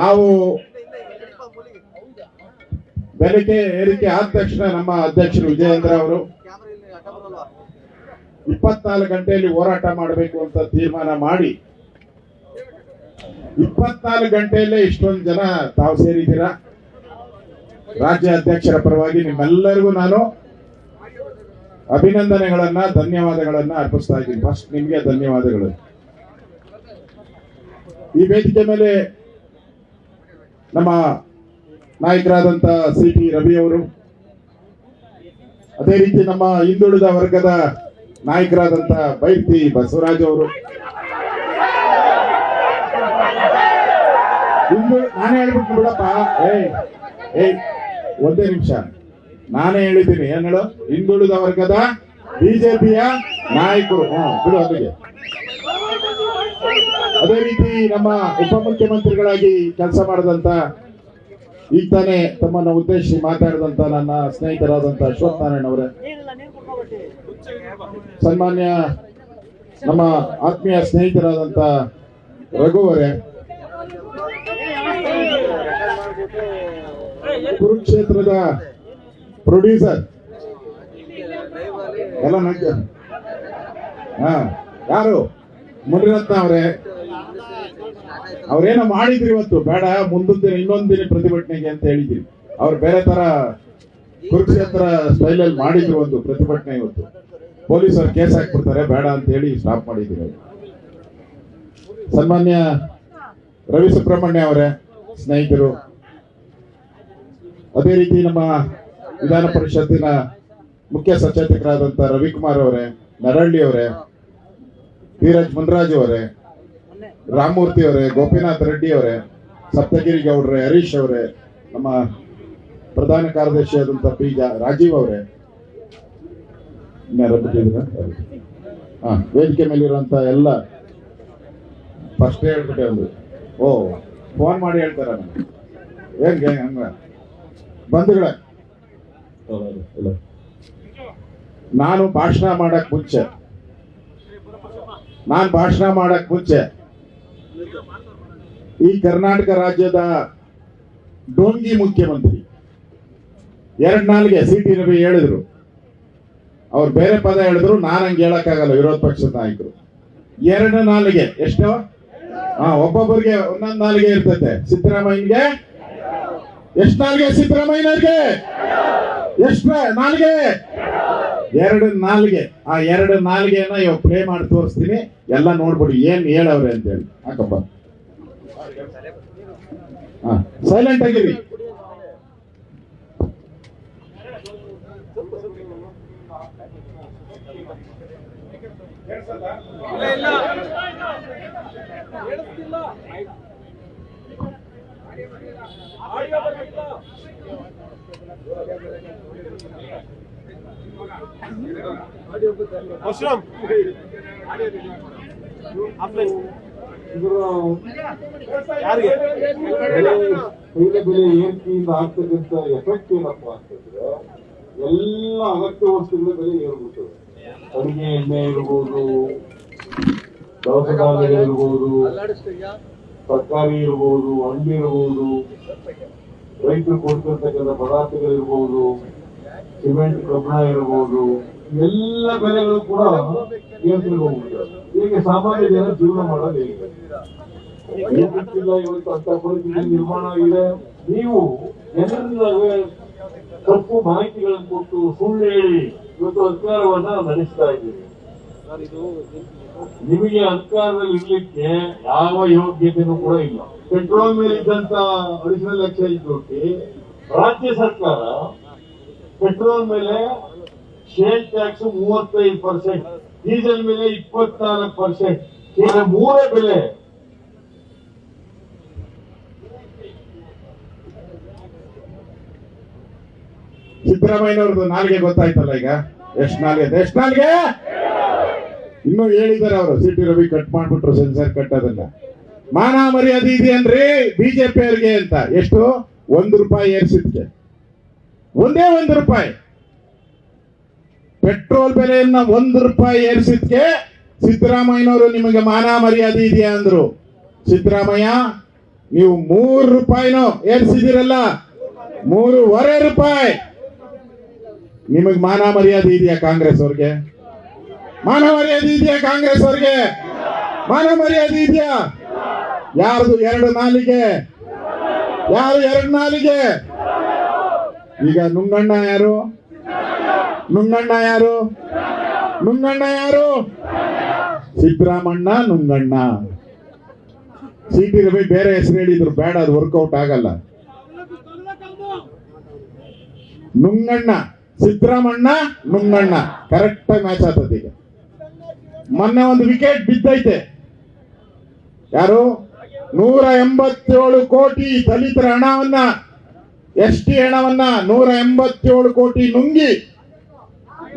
ನಾವು ಬೆಲೆ ಏರಿಕೆ ಆದ ತಕ್ಷಣ ನಮ್ಮ ಅಧ್ಯಕ್ಷರು ವಿಜಯೇಂದ್ರ ಅವರು 24 ಗಂಟೆಯಲ್ಲಿ ಹೋರಾಟ ಮಾಡಬೇಕು ಅಂತ ತೀರ್ಮಾನ ಮಾಡಿ 24 ಗಂಟೆಯಲ್ಲೇ ಇಷ್ಟೊಂದು ಜನ ತಾವು ಸೇರಿದ್ದೀರಾ. ರಾಜ್ಯ ಅಧ್ಯಕ್ಷರ ಪರವಾಗಿ ನಿಮ್ಮೆಲ್ಲರಿಗೂ ನಾನು ಅಭಿನಂದನೆಗಳನ್ನ ಧನ್ಯವಾದಗಳನ್ನ ಅರ್ಪಿಸ್ತಾ ಇದ್ದೀನಿ. ಫಸ್ಟ್ ನಿಮ್ಗೆ ಧನ್ಯವಾದಗಳು. ಈ ವೇದಿಕೆ ಮೇಲೆ ನಮ್ಮ ನಾಯಕರಾದಂತ ಸಿ.ಟಿ. ರವಿ ಅವರು, ಅದೇ ರೀತಿ ನಮ್ಮ ಹಿಂದುಳಿದ ವರ್ಗದ ನಾಯಕರಾದಂತ ಬೈರ್ತಿ ಬಸವರಾಜ್ ಅವರು, ನಾನೇ ಹೇಳ್ಬಿಟ್ಟು ಬಿಡಪ್ಪ, ಒಂದೇ ನಿಮಿಷ, ನಾನೇ ಹೇಳಿದ್ದೀನಿ. ಏನ್ ಹೇಳು? ಹಿಂದುಳಿದ ವರ್ಗದ ಬಿಜೆಪಿಯ ನಾಯಕರು ಬಿಡು ಅಲ್ಲಿಗೆ. ಅದೇ ರೀತಿ ನಮ್ಮ ಉಪಮುಖ್ಯಮಂತ್ರಿಗಳಾಗಿ ಕೆಲಸ ಮಾಡಿದಂತ, ಈಗ ತಾನೇ ತಮ್ಮನ್ನ ಉದ್ದೇಶಿಸಿ ಮಾತಾಡಿದಂತ ನನ್ನ ಸ್ನೇಹಿತರಾದಂತ ಅಶ್ವಥ್ ನಾರಾಯಣ ಅವರೇ, ಸನ್ಮಾನ್ಯ ನಮ್ಮ ಆತ್ಮೀಯ ಸ್ನೇಹಿತರಾದಂತ ರಘು ಅವರೇ, ಕುರುಕ್ಷೇತ್ರದ ಪ್ರೊಡ್ಯೂಸರ್ ಎಲ್ಲ ಯಾರು ಮುನಿರತ್ನ ಅವರೇ, ಅವ್ರೇನೋ ಮಾಡಿದ್ರಿ ಇವತ್ತು, ಬೇಡ ಮುಂದೊಂದು ದಿನ ಇನ್ನೊಂದು ದಿನ ಪ್ರತಿಭಟನೆಗೆ ಅಂತ ಹೇಳಿದ್ರಿ. ಅವ್ರು ಬೇರೆ ತರ ಕುರುಕ್ಷೇತ್ರ ಸ್ಟೈಲಲ್ಲಿ ಮಾಡಿದ್ರು ಒಂದು ಪ್ರತಿಭಟನೆ. ಇವತ್ತು ಪೊಲೀಸರು ಕೇಸ್ ಹಾಕ್ಬಿಡ್ತಾರೆ ಬೇಡ ಅಂತ ಹೇಳಿ ಸ್ಟಾಪ್ ಮಾಡಿದ್ರು. ಸನ್ಮಾನ್ಯ ರವಿ ಸುಬ್ರಹ್ಮಣ್ಯ ಅವರೇ, ಸ್ನೇಹಿತರು, ಅದೇ ರೀತಿ ನಮ್ಮ ವಿಧಾನ ಪರಿಷತ್ತಿನ ಮುಖ್ಯ ಸಚೇತಕರಾದಂತ ರವಿಕುಮಾರ್ ಅವರೇ, ನರಳ್ಳಿ ಅವರೇ, ಧೀರಜ್ ಮುನ್ರಾಜ್ ಅವರೇ, ರಾಮಮೂರ್ತಿ ಅವರೇ, ಗೋಪಿನಾಥ್ ರೆಡ್ಡಿ ಅವರೇ, ಸಪ್ತಗಿರಿ ಗೌಡ್ರೆ, ಹರೀಶ್ ಅವರೇ, ನಮ್ಮ ಪ್ರಧಾನ ಕಾರ್ಯದರ್ಶಿ ಆದಂತ ಪಿ ರಾಜೀವ್ ಅವರೇ, ವೇದಿಕೆ ಮೇಲಿರುವಂತ ಎಲ್ಲ ಫಸ್ಟ್ ಹೇಳ್ಬಿಟ್ಟೆ ಒಂದು ಫೋನ್ ಮಾಡಿ ಹೇಳ್ತಾರ ಏನ್ಗೆ ಹಂಗ ಬಂಧುಗಳೇ. ನಾನು ಭಾಷಣ ಮಾಡಕ್ ಮುಂಚೆ ಈ ಕರ್ನಾಟಕ ರಾಜ್ಯದ ಡೋಂಗಿ ಮುಖ್ಯಮಂತ್ರಿ 2 ನಾಲ್ಗೆ ಸಿ.ಟಿ. ರವಿ ಹೇಳಿದ್ರು. ಅವ್ರು ಬೇರೆ ಪದ ಹೇಳಿದ್ರು, ನಾನು ಹಂಗೆ ಹೇಳಕ್ಕಾಗಲ್ಲ. ವಿರೋಧ ಪಕ್ಷದ ನಾಯಕರು 2 ನಾಲ್ಗೆ ಎಷ್ಟು? ಒಬ್ಬೊಬ್ಬರಿಗೆ ಒಂದೊಂದು ನಾಲ್ಗೆ ಇರ್ತೈತೆ. ಸಿದ್ದರಾಮಯ್ಯಗೆ ಎಷ್ಟು ನಾಲ್ಗೆ? ಸಿದ್ದರಾಮಯ್ಯನವ್ರಿಗೆ ಎಷ್ಟು ನಾಲ್ಗೆ? 2 ನಾಲ್ಗೆ. ಆ 2 ನಾಲ್ಗೆನ ಇವಾಗ ಪ್ಲೇ ಮಾಡಿ ತೋರಿಸ್ತೀನಿ, ಎಲ್ಲ ನೋಡ್ಬಿಡಿ ಏನ್ ಹೇಳವ್ರೆ ಅಂತ ಹೇಳಿ. ಹಾಕಪ್ಪ, ಸೈಲೆಂಟ್ ಆಗಿರಿ. ಯಾರಿಗೆ ಬೆಲೆ ಏರಿಕೆಯಿಂದ ಆಗ್ತಕ್ಕಂಥ ಎಫೆಕ್ಟ್ ಏನಪ್ಪ ಅಂತಂದ್ರೆ, ಎಲ್ಲ ಅಗತ್ಯ ವಸ್ತುಗಳ ಬೆಲೆ ಏರ್ಬಿಡ್ತದೆ. ಅಡಿಗೆ ಎಣ್ಣೆ ಇರ್ಬೋದು, ದವಸ ಧಾನ್ಯ ಇರ್ಬೋದು, ತರಕಾರಿ ಇರ್ಬೋದು, ಹಣ್ಣು ಇರ್ಬೋದು, ರೈತರು ಕೊಡ್ತಿರ್ತಕ್ಕಂಥ ಪದಾರ್ಥಗಳಿರ್ಬೋದು, ಸಿಮೆಂಟ್ ಕಬ್ಬಣ ಇರ್ಬೋದು, ಎಲ್ಲ ಬೆಲೆಗಳು ಕೂಡ ಏರ್ತಿಗೆ ಹೋಗ್ಬಿಡ್ತದೆ. ಹೀಗೆ ಸಾಮಾನ್ಯ ಜನ ಜೀವನ ಮಾಡೋದು ಹೇಗೆ? ಗೊತ್ತಿಲ್ಲ. ಇವತ್ತು ಅಂತ ಪರಿಸ್ಥಿತಿ ನಿರ್ಮಾಣ ಆಗಿದೆ. ನೀವು ಜನರಿಗೆ ತಪ್ಪು ಮಾಹಿತಿಗಳನ್ನು ಕೊಟ್ಟು ಸುಳ್ಳು ಹೇಳಿ ಇವತ್ತು ಅಧಿಕಾರವನ್ನ ನಡೆಸ್ತಾ ಇದ್ದೀರಿ. ನಿಮಗೆ ಅಧಿಕಾರದಲ್ಲಿ ಇರ್ಲಿಕ್ಕೆ ಯಾವ ಯೋಗ್ಯತೆನೂ ಕೂಡ ಇಲ್ಲ. ಪೆಟ್ರೋಲ್ ಮೇಲೆ ಇದ್ದಂತ ಅಡಿಷನಲ್ ಎಕ್ಸೈಸ್ ಡ್ಯೂಟಿ ರಾಜ್ಯ ಸರ್ಕಾರ ಪೆಟ್ರೋಲ್ ಮೇಲೆ ಶೇರ್ ಟ್ಯಾಕ್ಸ್ 35%, ಡೀಸೆಲ್ ಮೇಲೆ 24%, ಕೇವಲ 3 ಬೆಲೆ. ಸಿದ್ದರಾಮಯ್ಯನವ್ರದ್ದು ನಾಲ್ಗೆ ಗೊತ್ತಾಯ್ತಲ್ಲ ಈಗ. ಎಷ್ಟು ನಾಲ್ಗೆ ಇನ್ನೂ ಹೇಳಿದ್ದಾರೆ ಅವರು. ಸಿ.ಟಿ. ರವಿ ಕಟ್ ಮಾಡ್ಬಿಟ್ರು, ಸೆನ್ಸರ್ ಕಟ್. ಅದನ್ನ ಮಾನ ಮರ್ಯಾದೆ ಇದೆಯನ್ರಿ ಬಿಜೆಪಿ ಅವ್ರಿಗೆ ಅಂತ. ಎಷ್ಟು? 1 ರೂಪಾಯಿ ಏರ್ಸಿದ್ಕೆ, ಒಂದೇ 1 ರೂಪಾಯಿ ಪೆಟ್ರೋಲ್ ಬೆಲೆಯನ್ನ 1 ರೂಪಾಯಿ ಏರಿಸಿದ್ಕೆ ಸಿದ್ದರಾಮಯ್ಯನವರು ನಿಮಗೆ ಮಾನ ಮರ್ಯಾದೆ ಇದೆಯಾ ಅಂದ್ರು. ಸಿದ್ದರಾಮಯ್ಯ ನೀವು 3 ರೂಪಾಯಿನೋ ಏರ್ಸಿದಿರಲ್ಲ, 3.5 ರೂಪಾಯಿ. ನಿಮಗ್ ಮಾನ ಮರ್ಯಾದೆ ಇದೆಯಾ ಕಾಂಗ್ರೆಸ್ ಅವ್ರಿಗೆ? ಮಾನ ಮರ್ಯಾದೆ ಇದೆಯಾ ಕಾಂಗ್ರೆಸ್ ಅವ್ರಿಗೆ? ಮಾನ ಮರ್ಯಾದೆ ಇದೆಯಾ? ಯಾರ್ದು 2 ನಾಲಿಗೆ? ಯಾರು 2 ನಾಲಿಗೆ? ಈಗ ನುಂಗಣ್ಣ ಯಾರು? ನುಂಗಣ್ಣ ಯಾರು? ನುಂಗಣ್ಣ ಯಾರು? ಸಿದ್ದರಾಮಣ್ಣ ನುಂಗಣ್ಣ. ಸಿಟಿ ರವಿ ಬೇರೆ ಹೆಸರು ಹೇಳಿದ್ರು ಬೇಡ, ಅದು ವರ್ಕೌಟ್ ಆಗಲ್ಲ. ನುಂಗಣ್ಣ, ಸಿದ್ದರಾಮಣ್ಣ, ನುಂಗಣ್ಣ ಕರೆಕ್ಟ್ ಆಗಿ ಮ್ಯಾಚ್ ಆಗ್ತದೆ. ಈಗ ಮೊನ್ನೆ ಒಂದು ವಿಕೆಟ್ ಬಿದ್ದೈತೆ. ಯಾರು? 187 ಕೋಟಿ ದಲಿತರ ಹಣವನ್ನ, ಎಸ್ಟಿ ಹಣವನ್ನ 187 ಕೋಟಿ ನುಂಗಿ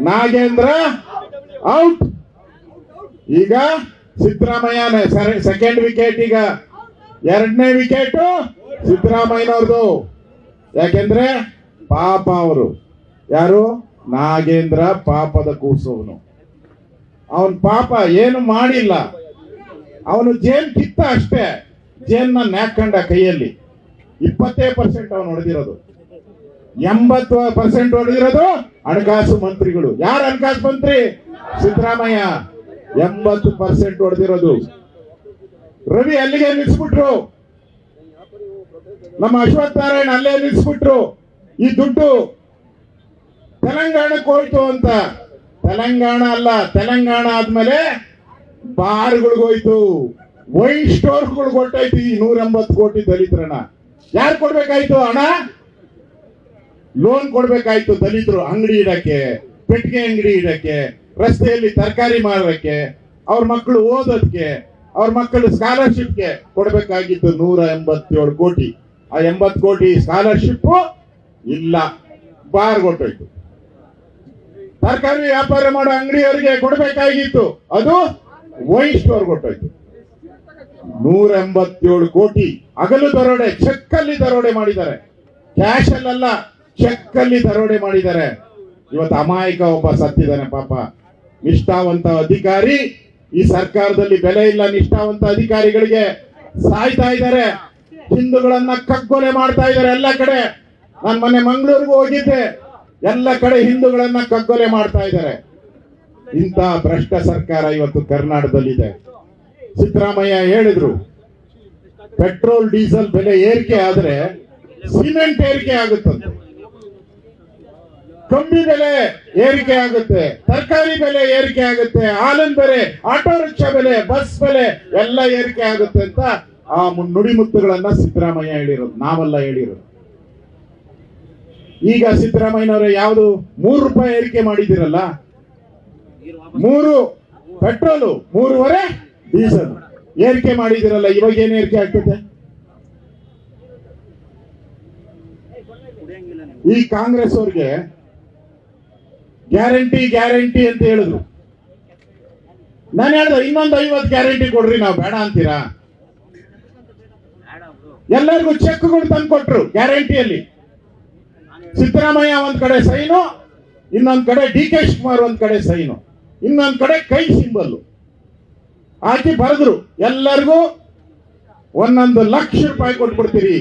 ನಾಗೇಂದ್ರ ಔಟ್. ಈಗ ಸಿದ್ದರಾಮಯ್ಯನೇ ಸೆಕೆಂಡ್ ವಿಕೆಟ್. ಈಗ 2ನೇ ವಿಕೆಟ್ ಸಿದ್ದರಾಮಯ್ಯನವ್ರದು. ಯಾಕೆಂದ್ರೆ ಪಾಪ ಅವರು ಯಾರು? ನಾಗೇಂದ್ರ ಪಾಪದ ಕೂಸವನು. ಅವನ್ ಪಾಪ ಏನು ಮಾಡಿಲ್ಲ, ಅವನು ಜೇನ್ ಕಿತ್ತ ಅಷ್ಟೇ. ಜೇನ್ನ ನ್ಯಾಕಂಡ ಕೈಯಲ್ಲಿ 20% ಅವನು ಹೊಡೆದಿರೋದು. 80% ಹೊಡೆದಿರೋದು ಹಣಕಾಸು ಮಂತ್ರಿಗಳು. ಯಾರು ಹಣಕಾಸು ಮಂತ್ರಿ? ಸಿದ್ದರಾಮಯ್ಯ. 80% ಹೊಡೆದಿರೋದು. ರವಿ ಅಲ್ಲಿಗೆ ನಿಲ್ಲಿಸ್ಬಿಟ್ರು, ನಮ್ಮ ಅಶ್ವಥ್ ನಾರಾಯಣ ಅಲ್ಲೇ ನಿಲ್ಲಿಸ್ಬಿಟ್ರು. ಈ ದುಡ್ಡು ತೆಲಂಗಾಣಕ್ಕೆ ಹೋಯ್ತು ಅಂತ. ತೆಲಂಗಾಣ ಅಲ್ಲ, ತೆಲಂಗಾಣ ಆದ್ಮೇಲೆ ಬಾರ್ಗಳಿಗೋಯ್ತು, ವೈನ್ ಸ್ಟೋರ್ಗಳಿಗೆ ಹೊಟ್ಟೈತಿ. 180 ಕೋಟಿ ದಲಿತರಣ ಯಾರು ಕೊಡ್ಬೇಕಾಯ್ತು ಹಣ? ಲೋನ್ ಕೊಡ್ಬೇಕಾಯ್ತು ದಲಿತರು. ಅಂಗಡಿ ಇಡಕ್ಕೆ, ಪೆಟ್ಟಿಗೆ ಅಂಗಡಿ ಇಡಕ್ಕೆ, ರಸ್ತೆಯಲ್ಲಿ ತರಕಾರಿ ಮಾರಕ್ಕೆ, ಅವ್ರ ಮಕ್ಕಳು ಓದೋದಕ್ಕೆ, ಅವ್ರ ಮಕ್ಕಳು ಸ್ಕಾಲರ್ಶಿಪ್ಗೆ ಕೊಡ್ಬೇಕಾಗಿತ್ತು 187 ಕೋಟಿ. ಆ 80 ಕೋಟಿ ಸ್ಕಾಲರ್ಶಿಪ್ ಇಲ್ಲ, ಬಾರ್ ಕೊಟ್ಟೋಯ್ತು. ತರಕಾರಿ ವ್ಯಾಪಾರ ಮಾಡೋ ಅಂಗಡಿಯವರಿಗೆ ಕೊಡ್ಬೇಕಾಗಿತ್ತು, ಅದು ವೈನ್ ಸ್ಟೋರ್ ಕೊಟ್ಟೋಯ್ತು. 187 ಕೋಟಿ ಹಗಲು ದರೋಡೆ, ಚೆಕ್ ಅಲ್ಲಿ ದರೋಡೆ ಮಾಡಿದ್ದಾರೆ. ಕ್ಯಾಶ್ ಅಲ್ಲ, ಚೆಕ್ ಅಲ್ಲಿ ದರೋಡೆ ಮಾಡಿದ್ದಾರೆ. ಇವತ್ತು ಅಮಾಯಕ ಒಬ್ಬ ಸತ್ತಿದ್ದಾನೆ ಪಾಪ. ನಿಷ್ಠಾವಂತ ಅಧಿಕಾರಿ, ಈ ಸರ್ಕಾರದಲ್ಲಿ ಬೆಲೆ ಇಲ್ಲ. ನಿಷ್ಠಾವಂತ ಅಧಿಕಾರಿಗಳಿಗೆ ಸಾಯ್ತಾ ಇದ್ದಾರೆ, ಹಿಂದೂಗಳನ್ನ ಕಗ್ಗೊಲೆ ಮಾಡ್ತಾ ಇದ್ದಾರೆ ಎಲ್ಲ ಕಡೆ. ನಾನು ಮೊನ್ನೆ ಮಂಗಳೂರಿಗೆ ಹೋಗಿದ್ದೆ, ಎಲ್ಲ ಕಡೆ ಹಿಂದೂಗಳನ್ನ ಕಗ್ಗೊಲೆ ಮಾಡ್ತಾ ಇದ್ದಾರೆ. ಇಂಥ ಭ್ರಷ್ಟ ಸರ್ಕಾರ ಇವತ್ತು ಕರ್ನಾಟಕದಲ್ಲಿದೆ. ಸಿದ್ದರಾಮಯ್ಯ ಹೇಳಿದ್ರು, ಪೆಟ್ರೋಲ್ ಡೀಸೆಲ್ ಬೆಲೆ ಏರಿಕೆ ಆದ್ರೆ ಸಿಮೆಂಟ್ ಏರಿಕೆ ಆಗುತ್ತಂತೆ, ಕಂಬಿ ಬೆಲೆ ಏರಿಕೆ ಆಗುತ್ತೆ, ತರಕಾರಿ ಬೆಲೆ ಏರಿಕೆ ಆಗುತ್ತೆ, ಹಾಲಿನ ಬೆಲೆ, ಆಟೋ ರಿಕ್ಷಾ ಬೆಲೆ, ಬಸ್ ಬೆಲೆ ಎಲ್ಲ ಏರಿಕೆ ಆಗುತ್ತೆ ಅಂತ ಆ ನುಡಿಮುತ್ತುಗಳನ್ನ ಸಿದ್ದರಾಮಯ್ಯ ಹೇಳಿರೋದು, ನಾವೆಲ್ಲ ಹೇಳಿರೋದು. ಈಗ ಸಿದ್ದರಾಮಯ್ಯನವರೇ ಯಾವುದು 3 ರೂಪಾಯಿ ಏರಿಕೆ ಮಾಡಿದಿರಲ್ಲ, 3 ಪೆಟ್ರೋಲು 3.5 ಡೀಸೆಲ್ ಏರಿಕೆ ಮಾಡಿದಿರಲ್ಲ, ಇವಾಗ ಏನ್ ಏರಿಕೆ ಆಗ್ತದೆ? ಈ ಕಾಂಗ್ರೆಸ್ ಅವ್ರಿಗೆ ಗ್ಯಾರಂಟಿ ಗ್ಯಾರಂಟಿ ಅಂತ ಹೇಳಿದ್ರು. ನಾನು ಹೇಳ್ದೆ ಇನ್ನೊಂದು 50 ಗ್ಯಾರಂಟಿ ಕೊಡ್ರಿ, ನಾವು ಬೇಡ ಅಂತೀರಾ? ಎಲ್ಲರಿಗೂ ಚೆಕ್ಗಳು ತಂದು ಕೊಟ್ರು ಗ್ಯಾರಂಟಿಯಲ್ಲಿ. ಸಿದ್ದರಾಮಯ್ಯ ಒಂದ್ ಕಡೆ ಸೈನು, ಇನ್ನೊಂದ್ ಕಡೆ ಡಿ ಕೆ ಶಿವಕುಮಾರ್ ಒಂದ್ ಕಡೆ ಸೈನು, ಇನ್ನೊಂದ್ ಕಡೆ ಕೈ ಸಿಂಬಲ್ ಹಾಕಿ ಬರೆದ್ರು. ಎಲ್ಲರಿಗೂ 1 ಲಕ್ಷ ರೂಪಾಯಿ ಕೊಟ್ಬಿಡ್ತೀರಿ,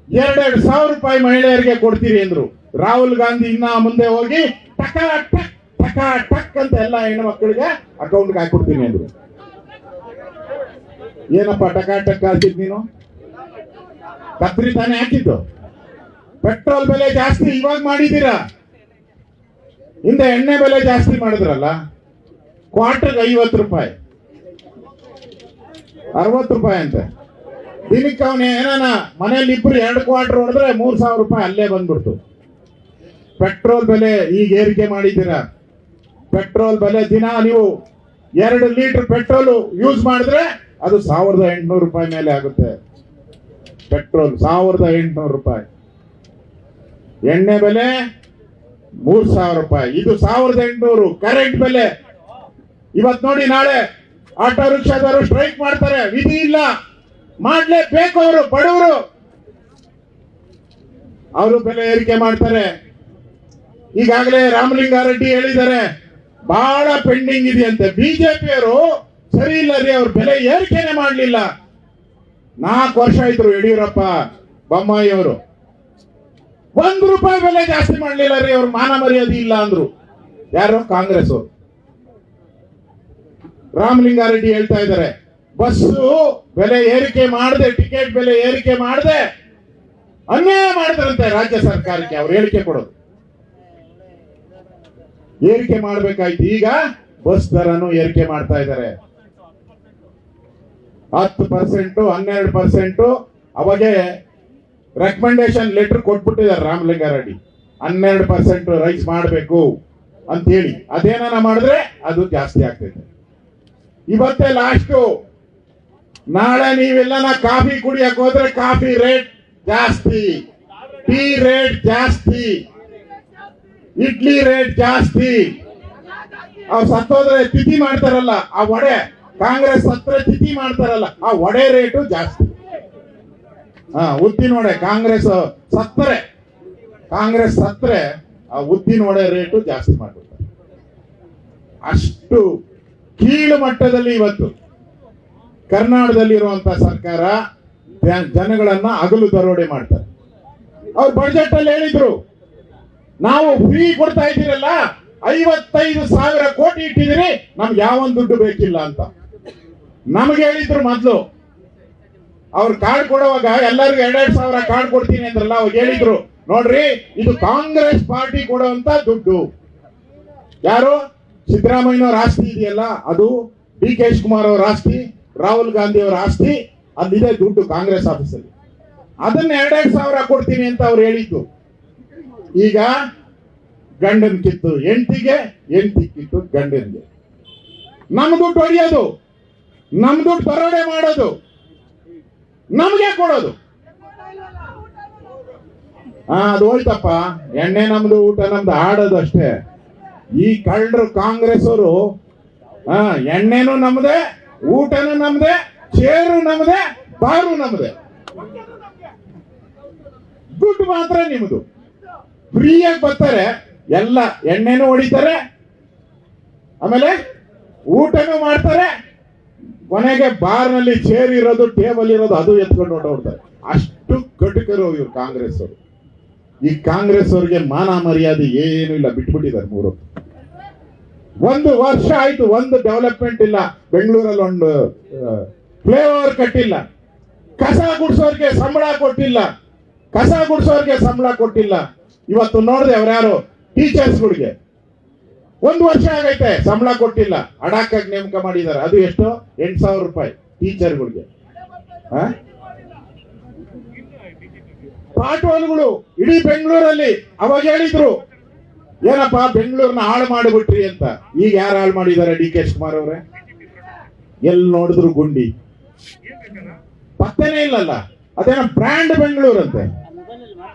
2,000 ರೂಪಾಯಿ ಮಹಿಳೆಯರಿಗೆ ಕೊಡ್ತೀರಿ ಅಂದ್ರು. ರಾಹುಲ್ ಗಾಂಧಿ ಇನ್ನ ಮುಂದೆ ಹೋಗಿ ಟಕ ಟಕ್ ಟಕ ಟಕ್ ಅಂತ ಎಲ್ಲ ಹೆಣ್ಣು ಮಕ್ಕಳಿಗೆ ಅಕೌಂಟ್ಗೆ ಹಾಕೊಡ್ತೀನಿ ಅಂದ್ರು. ಏನಪ್ಪ ಟಕ ಟಕ್ ಹಾಕಿದ್ ನೀನು? ಕತ್ರಿ ತಾನೇ ಹಾಕಿದ್ದು. ಪೆಟ್ರೋಲ್ ಬೆಲೆ ಜಾಸ್ತಿ ಇವಾಗ ಮಾಡಿದ್ದೀರಾ, ಹಿಂದೆ ಎಣ್ಣೆ ಬೆಲೆ ಜಾಸ್ತಿ ಮಾಡಿದ್ರಲ್ಲ. ಕ್ವಾರ್ಟರ್ಗೆ 50 ರೂಪಾಯಿ, 60 ರೂಪಾಯಿ ಅಂತೆ. ದಿನಕ್ಕೆ ಅವನು ಏನಾನ ಮನೇಲಿ ಇಬ್ರು 2 ಕ್ವಾರ್ಟರ್ ಹೊಡೆದ್ರೆ 3,000 ರೂಪಾಯಿ ಅಲ್ಲೇ ಬಂದ್ಬಿಡ್ತು. ಪೆಟ್ರೋಲ್ ಬೆಲೆ ಈಗ ಏರಿಕೆ ಮಾಡಿದ್ದೀರಾ. ಪೆಟ್ರೋಲ್ ಬೆಲೆ ದಿನ ನೀವು 2 ಲೀಟರ್ ಪೆಟ್ರೋಲ್ ಯೂಸ್ ಮಾಡಿದ್ರೆ ಅದು 1,800 ರೂಪಾಯಿ ಮೇಲೆ ಆಗುತ್ತೆ. ಪೆಟ್ರೋಲ್ 1,800 ರೂಪಾಯಿ, ಎಣ್ಣೆ ಬೆಲೆ 3,000 ರೂಪಾಯಿ, ಇದು 1,800. ಕರೆಂಟ್ ಬೆಲೆ ಇವತ್ತು ನೋಡಿ, ನಾಳೆ ಆಟೋ ರಿಕ್ಷಾದವರು ಸ್ಟ್ರೈಕ್ ಮಾಡ್ತಾರೆ. ವಿಧಿ ಇಲ್ಲ, ಮಾಡ್ಲೇಬೇಕು. ಅವರು ಬಡವರು, ಅವರು ಬೆಲೆ ಏರಿಕೆ ಮಾಡ್ತಾರೆ. ಈಗಾಗಲೇ ರಾಮಲಿಂಗಾರೆಡ್ಡಿ ಹೇಳಿದ್ದಾರೆ ಬಹಳ ಪೆಂಡಿಂಗ್ ಇದೆಯಂತೆ. ಬಿಜೆಪಿಯವರು ಸರಿ ಇಲ್ಲ ರೀ, ಅವ್ರ ಬೆಲೆ ಏರಿಕೆನೆ ಮಾಡಲಿಲ್ಲ. 4 ವರ್ಷ ಇದ್ರು ಯಡಿಯೂರಪ್ಪ ಬೊಮ್ಮಾಯಿ ಅವರು. ₹1 ಬೆಲೆ ಜಾಸ್ತಿ ಮಾಡ್ಲಿಲ್ಲ ರೀ. ಅವ್ರ ಮಾನ ಮರ್ಯಾದೆ ಇಲ್ಲ ಅಂದ್ರು. ಯಾರು? ಕಾಂಗ್ರೆಸ್ ಅವರು. ರಾಮಲಿಂಗಾರೆಡ್ಡಿ ಹೇಳ್ತಾ ಇದ್ದಾರೆ, ಬಸ್ಸು ಬೆಲೆ ಏರಿಕೆ ಮಾಡದೆ, ಟಿಕೆಟ್ ಬೆಲೆ ಏರಿಕೆ ಮಾಡದೆ ಅನ್ಯಾಯ ಮಾಡಿದ್ರಂತೆ ರಾಜ್ಯ ಸರ್ಕಾರಕ್ಕೆ. ಅವ್ರು ಹೇಳಿಕೆ ಕೊಡೋದು ಏರಿಕೆ ಮಾಡ್ಬೇಕಾಯ್ತು. ಈಗ ಬಸ್ ದರನು ಏರಿಕೆ ಮಾಡ್ತಾ ಇದ್ದಾರೆ. 10%, 12%. ಅವಾಗೆ ರೆಕಮೆಂಡೇಶನ್ ಲೆಟರ್ ಕೊಟ್ಬಿಟ್ಟಿದ್ದಾರೆ ರಾಮಲಿಂಗಾರೆಡ್ಡಿ, 12% ರೈಸ್ ಮಾಡಬೇಕು ಅಂತ ಹೇಳಿ. ಅದೇನ ಮಾಡಿದ್ರೆ ಅದು ಜಾಸ್ತಿ ಆಗ್ತೈತೆ. ಇವತ್ತೇ ಲಾಸ್ಟು. ನಾಳೆ ನೀವೆಲ್ಲ ಕಾಫಿ ಕುಡಿಯಕ್ ಹೋದ್ರೆ ಕಾಫಿ ರೇಟ್ ಜಾಸ್ತಿ, ಟೀ ರೇಟ್ ಜಾಸ್ತಿ, ಇಡ್ಲಿ ರೇಟ್ ಜಾಸ್ತಿ. ಅವ್ರು ಸತ್ತೋದ್ರೆ ತಿಥಿ ಮಾಡ್ತಾರಲ್ಲ ಆ ವಡೆ, ಕಾಂಗ್ರೆಸ್ ಸತ್ರೆ ತಿಥಿ ಮಾಡ್ತಾರಲ್ಲ ಆ ವಡೆ ರೇಟು ಜಾಸ್ತಿ. ಉದ್ದಿನ ವಡೆ ಕಾಂಗ್ರೆಸ್ ಸತ್ರೆ ಆ ಉದ್ದಿನ ವಡೆ ರೇಟು ಜಾಸ್ತಿ ಮಾಡ್ಬಿಡ್ತಾರೆ. ಅಷ್ಟು ಕೀಳು ಮಟ್ಟದಲ್ಲಿ ಇವತ್ತು ಕರ್ನಾಟಕದಲ್ಲಿರುವಂತ ಸರ್ಕಾರ ಜನಗಳನ್ನ ಹಗಲು ದರೋಡೆ ಮಾಡ್ತಾರೆ. ಅವ್ರು ಬಜೆಟ್ ಅಲ್ಲಿ ಹೇಳಿದ್ರು, ನಾವು ಫ್ರೀ ಕೊಡ್ತಾ ಇದ್ದೀರಲ್ಲ, 55,000 ಕೋಟಿ ಇಟ್ಟಿದ್ದೀರಿ, ನಮ್ಗೆ ಯಾವೊಂದು ದುಡ್ಡು ಬೇಕಿಲ್ಲ ಅಂತ ನಮಗೆ ಹೇಳಿದ್ರು. ಮೊದ್ಲು ಅವ್ರು ಕಾರ್ಡ್ ಕೊಡುವಾಗ ಎಲ್ಲರಿಗೂ 2,000 ಕಾರ್ಡ್ ಕೊಡ್ತೀನಿ ಅಂದ್ರಲ್ಲ, ಅವ್ರು ಹೇಳಿದ್ರು, ನೋಡ್ರಿ ಇದು ಕಾಂಗ್ರೆಸ್ ಪಾರ್ಟಿ ಕೊಡುವಂತ ದುಡ್ಡು. ಯಾರು? ಸಿದ್ದರಾಮಯ್ಯನವರ ಆಸ್ತಿ ಇದೆಯಲ್ಲ, ಅದು ಡಿ ಕೆ ಶಿವಕುಮಾರ್ ಅವರ ಆಸ್ತಿ, ರಾಹುಲ್ ಗಾಂಧಿ ಅವರ ಆಸ್ತಿ, ಅಲ್ಲಿದೆ ದುಡ್ಡು ಕಾಂಗ್ರೆಸ್ ಆಫೀಸಲ್ಲಿ. ಅದನ್ನ 2,000 ಕೊಡ್ತೀನಿ ಅಂತ ಅವ್ರು ಹೇಳಿದ್ದು. ಈಗ ಗಂಡನ್ ಕಿತ್ತು ಹೆಂಡತಿಗೆ, ಹೆಂಡತಿ ಕಿತ್ತು ಗಂಡನ್ಗೆ. ನಮ್ ದುಡ್ಡು ಹೊಡೆಯೋದು, ನಮ್ ದುಡ್ಡು ದರೋಡೆ ಮಾಡೋದು, ನಮ್ಗೆ ಕೊಡೋದು. ಅದು ಹೋಯ್ತಪ್ಪ. ಎಣ್ಣೆ ನಮ್ದು, ಊಟ ನಮ್ದು, ಆಡೋದು ಅಷ್ಟೇ. ಈ ಕಳ್ಳರು ಕಾಂಗ್ರೆಸ್ ಅವರು ಎಣ್ಣೆನೂ ನಮ್ದೆ, ಊಟನೂ ನಮ್ದೆ, ಚೇರು ನಮ್ದೆ, ಬಾರು ನಮ್ದೆ, ದುಡ್ಡು ಮಾತ್ರ ನಿಮ್ದು. ಫ್ರೀಯಾಗಿ ಬರ್ತಾರೆ, ಎಲ್ಲ ಎಣ್ಣೆನೂ ಹೊಡಿತಾರೆ, ಆಮೇಲೆ ಊಟನೂ ಮಾಡ್ತಾರೆ, ಕೊನೆಗೆ ಬಾರ್ನಲ್ಲಿ ಚೇರ್ ಇರೋದು, ಟೇಬಲ್ ಇರೋದು ಅದು ಎತ್ಕೊಂಡು ಹೊರಟೋಗ್ತಾರೆ. ಅಷ್ಟು ಕಟುಕರು ಇವ್ರು ಕಾಂಗ್ರೆಸ್ ಅವರು. ಈ ಕಾಂಗ್ರೆಸ್ ಅವರಿಗೆ ಮಾನ ಮರ್ಯಾದೆ ಏನು ಇಲ್ಲ, ಬಿಟ್ಬಿಟ್ಟಿದ್ದಾರೆ 3 1 ವರ್ಷ ಆಯ್ತು, ಒಂದು ಡೆವಲಪ್ಮೆಂಟ್ ಇಲ್ಲ. ಬೆಂಗಳೂರಲ್ಲಿ ಒಂದು ಫ್ಲೈಓವರ್ ಕಟ್ಟಿಲ್ಲ, ಕಸ ಗುಡಿಸೋರ್ಗೆ ಸಂಬಳ ಕೊಟ್ಟಿಲ್ಲ. ಇವತ್ತು ನೋಡಿದೆ ಅವ್ರ್ಯಾರು ಟೀಚರ್ಸ್ಗಳಿಗೆ 1 ವರ್ಷ ಆಗೈತೆ ಸಂಬಳ ಕೊಟ್ಟಿಲ್ಲ, ಅಡಾಕಾಗಿ ನೇಮಕ ಮಾಡಿದ್ದಾರೆ. ಅದು ಎಷ್ಟು? 8,000 ರೂಪಾಯಿ ಟೀಚರ್ಗಳಿಗೆ. ಪಾಠವಾಳುಗಳು ಇಡೀ ಬೆಂಗಳೂರಲ್ಲಿ. ಅವಾಗ ಹೇಳಿದ್ರು, ಏನಪ್ಪ ಬೆಂಗಳೂರನ್ನ ಹಾಳು ಮಾಡಿಬಿಟ್ರಿ ಅಂತ. ಈಗ ಯಾರು ಹಾಳು ಮಾಡಿದ್ದಾರೆ? ಡಿ ಕೆ ಶಿವಕುಮಾರ್ ಅವರೇ. ಎಲ್ಲಿ ನೋಡಿದ್ರು ಗುಂಡಿ, ಪತ್ತೆನೇ ಇಲ್ಲಲ್ಲ. ಅದೇನೋ ಬ್ರ್ಯಾಂಡ್ ಬೆಂಗಳೂರಂತೆ.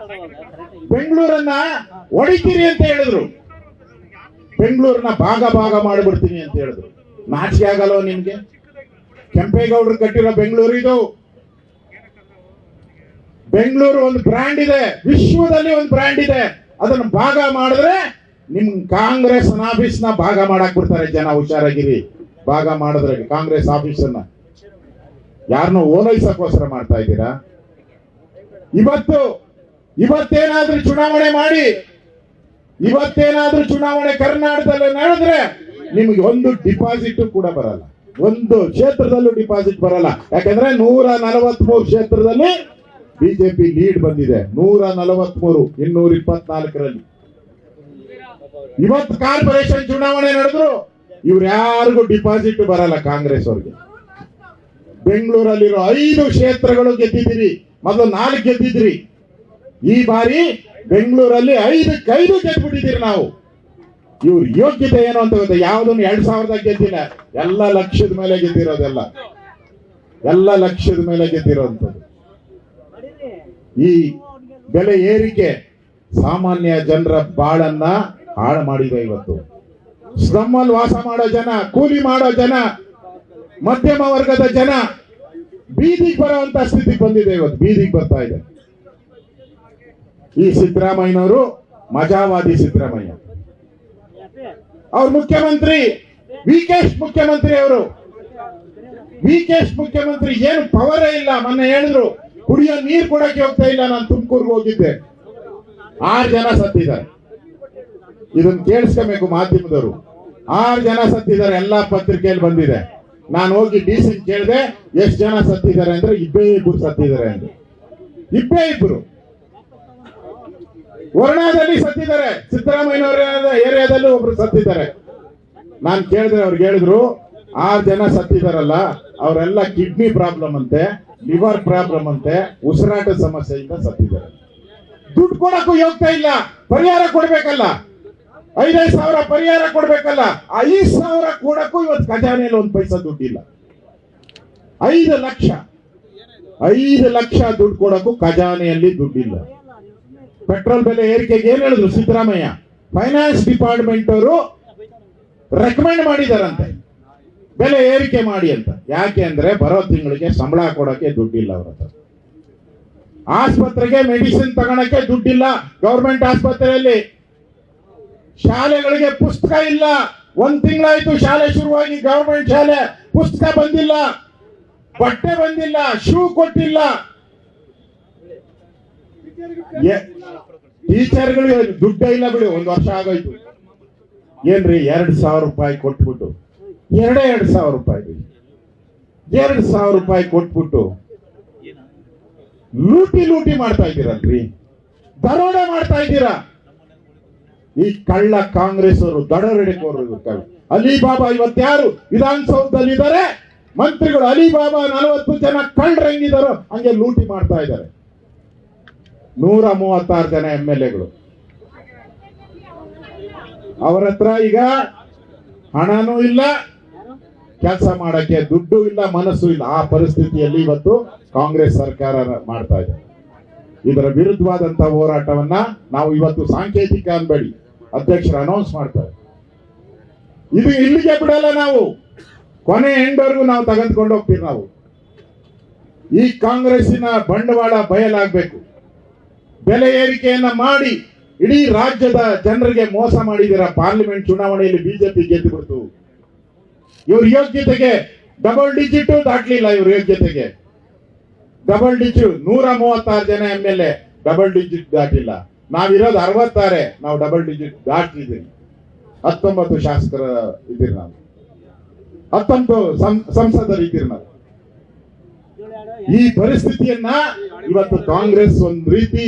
ಬೆಂಗಳೂರನ್ನ ಹೊಡಿತೀರಿ ಅಂತ ಹೇಳಿದ್ರು, ಬೆಂಗಳೂರನ್ನ ಭಾಗ ಮಾಡಿಬಿಡ್ತೀನಿ ಅಂತ ಹೇಳಿದ್ರು. ನಾಚಿಕೆ ಆಗಲ್ವ ನಿಮ್ಗೆ? ಕೆಂಪೇಗೌಡರು ಕಟ್ಟಿರೋ ಬೆಂಗಳೂರು ಇದು. ಬೆಂಗಳೂರು ಒಂದು ಬ್ರ್ಯಾಂಡ್ ಇದೆ, ವಿಶ್ವದಲ್ಲಿ ಒಂದು ಬ್ರ್ಯಾಂಡ್ ಇದೆ. ಅದನ್ನ ಭಾಗ ಮಾಡಿದ್ರೆ ನಿಮ್ ಕಾಂಗ್ರೆಸ್ ಆಫೀಸ್ ನ ಭಾಗ ಮಾಡಕ್ ಬಿಡ್ತಾರೆ ಜನ. ಹುಷಾರಾಗಿರಿ. ಭಾಗ ಮಾಡಿದ್ರೆ ಕಾಂಗ್ರೆಸ್ ಆಫೀಸನ್ನ ಯಾರನ್ನೋ ಓಲೈಸಕ್ಕೋಸ್ಕರ ಮಾಡ್ತಾ ಇದ್ದೀರಾ. ಇವತ್ತೇನಾದ್ರೂ ಚುನಾವಣೆ ಕರ್ನಾಟಕದಲ್ಲಿ ನಡೆದ್ರೆ ನಿಮ್ಗೆ ಒಂದು ಡಿಪಾಸಿಟ್ ಕೂಡ ಬರಲ್ಲ, ಒಂದು ಕ್ಷೇತ್ರದಲ್ಲೂ ಡಿಪಾಸಿಟ್ ಬರಲ್ಲ. ಯಾಕಂದ್ರೆ 143 ಕ್ಷೇತ್ರದಲ್ಲಿ ಬಿಜೆಪಿ ಲೀಡ್ ಬಂದಿದೆ. 143, 224ರಲ್ಲಿ. ಇವತ್ತು ಕಾರ್ಪೊರೇಷನ್ ಚುನಾವಣೆ ನಡೆದ್ರು ಇವ್ರು ಯಾರಿಗೂ ಡಿಪಾಸಿಟ್ ಬರಲ್ಲ ಕಾಂಗ್ರೆಸ್ ಅವ್ರಿಗೆ. ಬೆಂಗಳೂರಲ್ಲಿರೋ 5 ಕ್ಷೇತ್ರಗಳು ಗೆದ್ದಿದ್ದೀರಿ. ಮೊದಲು 4 ಗೆದ್ದಿದ್ರಿ. ಈ ಬಾರಿ ಬೆಂಗಳೂರಲ್ಲಿ 5 ಗೆದ್ಬಿಟ್ಟಿದ್ದೀರಿ ನಾವು. ಇವ್ರ ಯೋಗ್ಯತೆ ಏನು ಅಂತ ಗೊತ್ತಾ? ಯಾವ್ದನ್ನು 2000 ಗೆದ್ದಿಲ್ಲ, ಎಲ್ಲ ಲಕ್ಷದ ಮೇಲೆ ಗೆದ್ದಿರೋದೆಲ್ಲ, ಎಲ್ಲ ಲಕ್ಷದ ಮೇಲೆ ಗೆದ್ದಿರೋಂಥದ್ದು. ಈ ಬೆಲೆ ಏರಿಕೆ ಸಾಮಾನ್ಯ ಜನರ ಬಾಳನ್ನ ಹಾಳು ಮಾಡಿದೆ. ಇವತ್ತು ಸ್ಲಮ್ಮಲ್ಲಿ ವಾಸ ಮಾಡೋ ಜನ, ಕೂಲಿ ಮಾಡೋ ಜನ, ಮಧ್ಯಮ ವರ್ಗದ ಜನ ಬೀದಿಗೆ ಬರುವಂತ ಸ್ಥಿತಿಗೆ ಬಂದಿದೆ. ಇವತ್ತು ಬೀದಿಗೆ ಬರ್ತಾ ಇದೆ. ಈ ಸಿದ್ದರಾಮಯ್ಯನವರು ಮಜಾವಾದಿ ಸಿದ್ದರಾಮಯ್ಯ. ಅವ್ರ ಮುಖ್ಯಮಂತ್ರಿ ವಿ ಕೆ ಮುಖ್ಯಮಂತ್ರಿ ಅವರು ವಿಕೆಶ್ ಮುಖ್ಯಮಂತ್ರಿ ಏನು ಪವರೇ ಇಲ್ಲ. ಮೊನ್ನೆ ಹೇಳಿದ್ರು ಕುಡಿಯೋ ನೀರು ಕೊಡಕ್ಕೆ ಹೋಗ್ತಾ ಇಲ್ಲ. ನಾನು ತುಮಕೂರ್ಗೆ ಹೋಗಿದ್ದೆ, 6 ಜನ ಸತ್ತಿದ್ದಾರೆ. ಇದನ್ನ ಕೇಳಿಸ್ಕೋಬೇಕು ಮಾಧ್ಯಮದವರು. 6 ಜನ ಸತ್ತಿದ್ದಾರೆ, ಎಲ್ಲಾ ಪತ್ರಿಕೆಯಲ್ಲಿ ಬಂದಿದೆ. ನಾನು ಹೋಗಿ ಡಿಸಿ ಕೇಳಿದೆ, ಎಷ್ಟು ಜನ ಸತ್ತಿದ್ದಾರೆ ಅಂದ್ರೆ 2 ಸತ್ತಿದ್ದಾರೆ ಅಂದ್ರೆ. 2 ವರ್ಣಾದಲ್ಲಿ ಸತ್ತಿದ್ದಾರೆ, ಸಿದ್ದರಾಮಯ್ಯನವರ ಏರಿಯಾದಲ್ಲೂ ಒಬ್ರು ಸತ್ತಿದ್ದಾರೆ. ನಾನು ಕೇಳಿದ್ರೆ ಅವ್ರಿಗೆ ಹೇಳಿದ್ರು 6 ಜನ ಸತ್ತಿದಾರಲ್ಲ ಅವರೆಲ್ಲ ಕಿಡ್ನಿ ಪ್ರಾಬ್ಲಮ್ ಅಂತೆ, ಲಿವರ್ ಪ್ರಾಬ್ಲಮ್ ಅಂತೆ, ಉಸಿರಾಟ ಸಮಸ್ಯೆಯಿಂದ ಸತ್ತಿದ್ದಾರೆ. ದುಡ್ಡು ಕೊಡಕ್ಕೂ ಹೋಗ್ತಾ ಇಲ್ಲ. ಪರಿಹಾರ ಕೊಡ್ಬೇಕಲ್ಲ, 5,000 ಪರಿಹಾರ ಕೊಡ್ಬೇಕಲ್ಲ. 5,000 ಕೊಡಕ್ಕೂ ಇವತ್ತು ಖಜಾನೆಯಲ್ಲಿ 1 ಪೈಸಾ ದುಡ್ಡಿಲ್ಲ. 5 ಲಕ್ಷ ದುಡ್ಡು ಕೊಡಕ್ಕೂ ಖಜಾನೆಯಲ್ಲಿ ದುಡ್ಡಿಲ್ಲ. ಪೆಟ್ರೋಲ್ ಬೆಲೆ ಏರಿಕೆಗೆ ಏನ್ ಹೇಳಿದ್ರು ಸಿದ್ದರಾಮಯ್ಯ? ಫೈನಾನ್ಸ್ ಡಿಪಾರ್ಟ್ಮೆಂಟ್ ಅವರು ರೆಕಮೆಂಡ್ ಮಾಡಿದಾರಂತೆ ಬೆಲೆ ಏರಿಕೆ ಮಾಡಿ ಅಂತ. ಯಾಕೆ ಅಂದ್ರೆ ಬರೋ ತಿಂಗಳಿಗೆ ಸಂಬಳ ಕೊಡಕ್ಕೆ ದುಡ್ಡಿಲ್ಲ ಅವ್ರ ಹತ್ರ. ಆಸ್ಪತ್ರೆಗೆ ಮೆಡಿಸಿನ್ ತಗೊಳಕ್ಕೆ ದುಡ್ಡಿಲ್ಲ ಗೌರ್ಮೆಂಟ್ ಆಸ್ಪತ್ರೆಯಲ್ಲಿ. ಶಾಲೆಗಳಿಗೆ ಪುಸ್ತಕ ಇಲ್ಲ. 1 ತಿಂಗಳಾಯ್ತು ಶಾಲೆ ಶುರುವಾಗಿ, ಗವರ್ಮೆಂಟ್ ಶಾಲೆ. ಪುಸ್ತಕ ಬಂದಿಲ್ಲ, ಬಟ್ಟೆ ಬಂದಿಲ್ಲ, ಶೂ ಕೊಟ್ಟಿಲ್ಲ. ಟೀಚರ್ಗಳಿಗೆ ದುಡ್ಡೇ ಇಲ್ಲ ಬಿಡಿ. 1 ವರ್ಷ ಆಗೋಯ್ತು. ಏನ್ರಿ 2,000 ರೂಪಾಯಿ ಕೊಟ್ಬಿಟ್ಟು, 2,000 ರೂಪಾಯಿ 2,000 ರೂಪಾಯಿ ಕೊಟ್ಬಿಟ್ಟು ಲೂಟಿ ಮಾಡ್ತಾ ಇದ್ದೀರಲ್ರಿ, ದರೋಡೆ ಮಾಡ್ತಾ ಇದ್ದೀರಾ. ಈ ಕಳ್ಳ ಕಾಂಗ್ರೆಸ್ ಅವರು ದರೋಡೆಕೋರರು. ಅಲಿಬಾಬಾ ಇವತ್ತ್ಯಾರು ವಿಧಾನಸೌಧದಲ್ಲಿ ಇದ್ದಾರೆ ಮಂತ್ರಿಗಳು? ಅಲಿಬಾಬಾ 40 ಜನ ಕಳ್ಳರು ಹೆಂಗಿದಾರೋ ಹಂಗೆ ಲೂಟಿ ಮಾಡ್ತಾ ಇದ್ದಾರೆ. 136 ಜನ MLAಗಳು. ಅವರ ಹತ್ರ ಈಗ ಹಣನೂ ಇಲ್ಲ, ಕೆಲಸ ಮಾಡಕ್ಕೆ ದುಡ್ಡು ಇಲ್ಲ, ಮನಸ್ಸು ಇಲ್ಲ. ಆ ಪರಿಸ್ಥಿತಿಯಲ್ಲಿ ಇವತ್ತು ಕಾಂಗ್ರೆಸ್ ಸರ್ಕಾರ ಮಾಡ್ತಾ ಇದೆ. ಇದರ ವಿರುದ್ಧವಾದಂತಹ ಹೋರಾಟವನ್ನ ನಾವು ಇವತ್ತು ಸಾಂಕೇತಿಕ ಅನ್ಬೇಡಿ, ಅಧ್ಯಕ್ಷರು ಅನೌನ್ಸ್ ಮಾಡ್ತಾರೆ. ಇದು ಇಲ್ಲಿಗೆ ಬಿಡಲ್ಲ ನಾವು, ಕೊನೆ ಎಂಡ್ವರೆಗೂ ನಾವು ತೆಗೆದುಕೊಂಡು ಹೋಗ್ತೀವಿ. ನಾವು ಈ ಕಾಂಗ್ರೆಸ್ಸಿನ ಬಂಡವಾಳ ಬಯಲಾಗಬೇಕು. ಬೆಲೆ ಏರಿಕೆಯನ್ನ ಮಾಡಿ ಇಡೀ ರಾಜ್ಯದ ಜನರಿಗೆ ಮೋಸ ಮಾಡಿದಿರ. ಪಾರ್ಲಿಮೆಂಟ್ ಚುನಾವಣೆಯಲ್ಲಿ ಬಿಜೆಪಿ ಗೆದ್ದು ಬಿಡ್ತು. ಇವ್ರ ಯೋಗ್ಯತೆಗೆ ಡಬಲ್ ಡಿಜಿಟ್ ದಾಟ್ಲಿಲ್ಲ. ಇವ್ರ ಯೋಗ್ಯತೆಗೆ ಡಬಲ್ ಡಿಜಿಟ್ 136 ಜನ MLA ಡಬಲ್ ಡಿಜಿಟ್ ದಾಟಿಲ್ಲ. ನಾವಿರೋದು 66. ನಾವು ಡಬಲ್ ಡಿಜಿಟ್ ದಾಟಿದ್ದೀವಿ. 19 ಶಾಸಕರ ಇದ್ದೀರಿ ನಾವು, 19 ಸಂಸದರು ಇದ್ದೀರಿ ನಾವು. ಈ ಪರಿಸ್ಥಿತಿಯನ್ನ ಇವತ್ತು ಕಾಂಗ್ರೆಸ್ ಒಂದ್ ರೀತಿ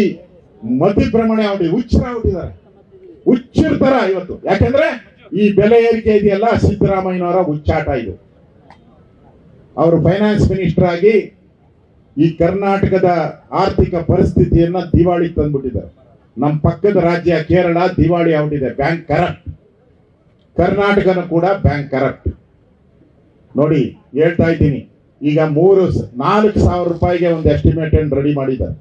ಮತಿಭ್ರಮಣೆ ಹುಚ್ಚಿದ್ದಾರೆ, ಹುಚ್ಚಿರ್ತಾರ ಇವತ್ತು. ಯಾಕಂದ್ರೆ ಈ ಬೆಲೆ ಏರಿಕೆ ಇದೆಯಲ್ಲ, ಸಿದ್ದರಾಮಯ್ಯನವರ ಹುಚ್ಚಾಟ ಇದು. ಅವರು ಫೈನಾನ್ಸ್ ಮಿನಿಸ್ಟರ್ ಆಗಿ ಈ ಕರ್ನಾಟಕದ ಆರ್ಥಿಕ ಪರಿಸ್ಥಿತಿಯನ್ನ ದಿವಾಳಿ ತಂದ್ಬಿಟ್ಟಿದ್ದಾರೆ. ನಮ್ಮ ಪಕ್ಕದ ರಾಜ್ಯ ಕೇರಳ ದಿವಾಳಿ ಆಗ್ಬಿಟ್ಟಿದೆ. Bank corrupt. ಕರ್ನಾಟಕನೂ ಕೂಡ ಬ್ಯಾಂಕ್ ಕರಪ್ಟ್. ನೋಡಿ ಹೇಳ್ತಾ ಇದ್ದೀನಿ, ಈಗ 4,000 ರೂಪಾಯಿಗೆ ಒಂದು ಎಸ್ಟಿಮೇಟ್ ರೆಡಿ ಮಾಡಿದ್ದಾರೆ.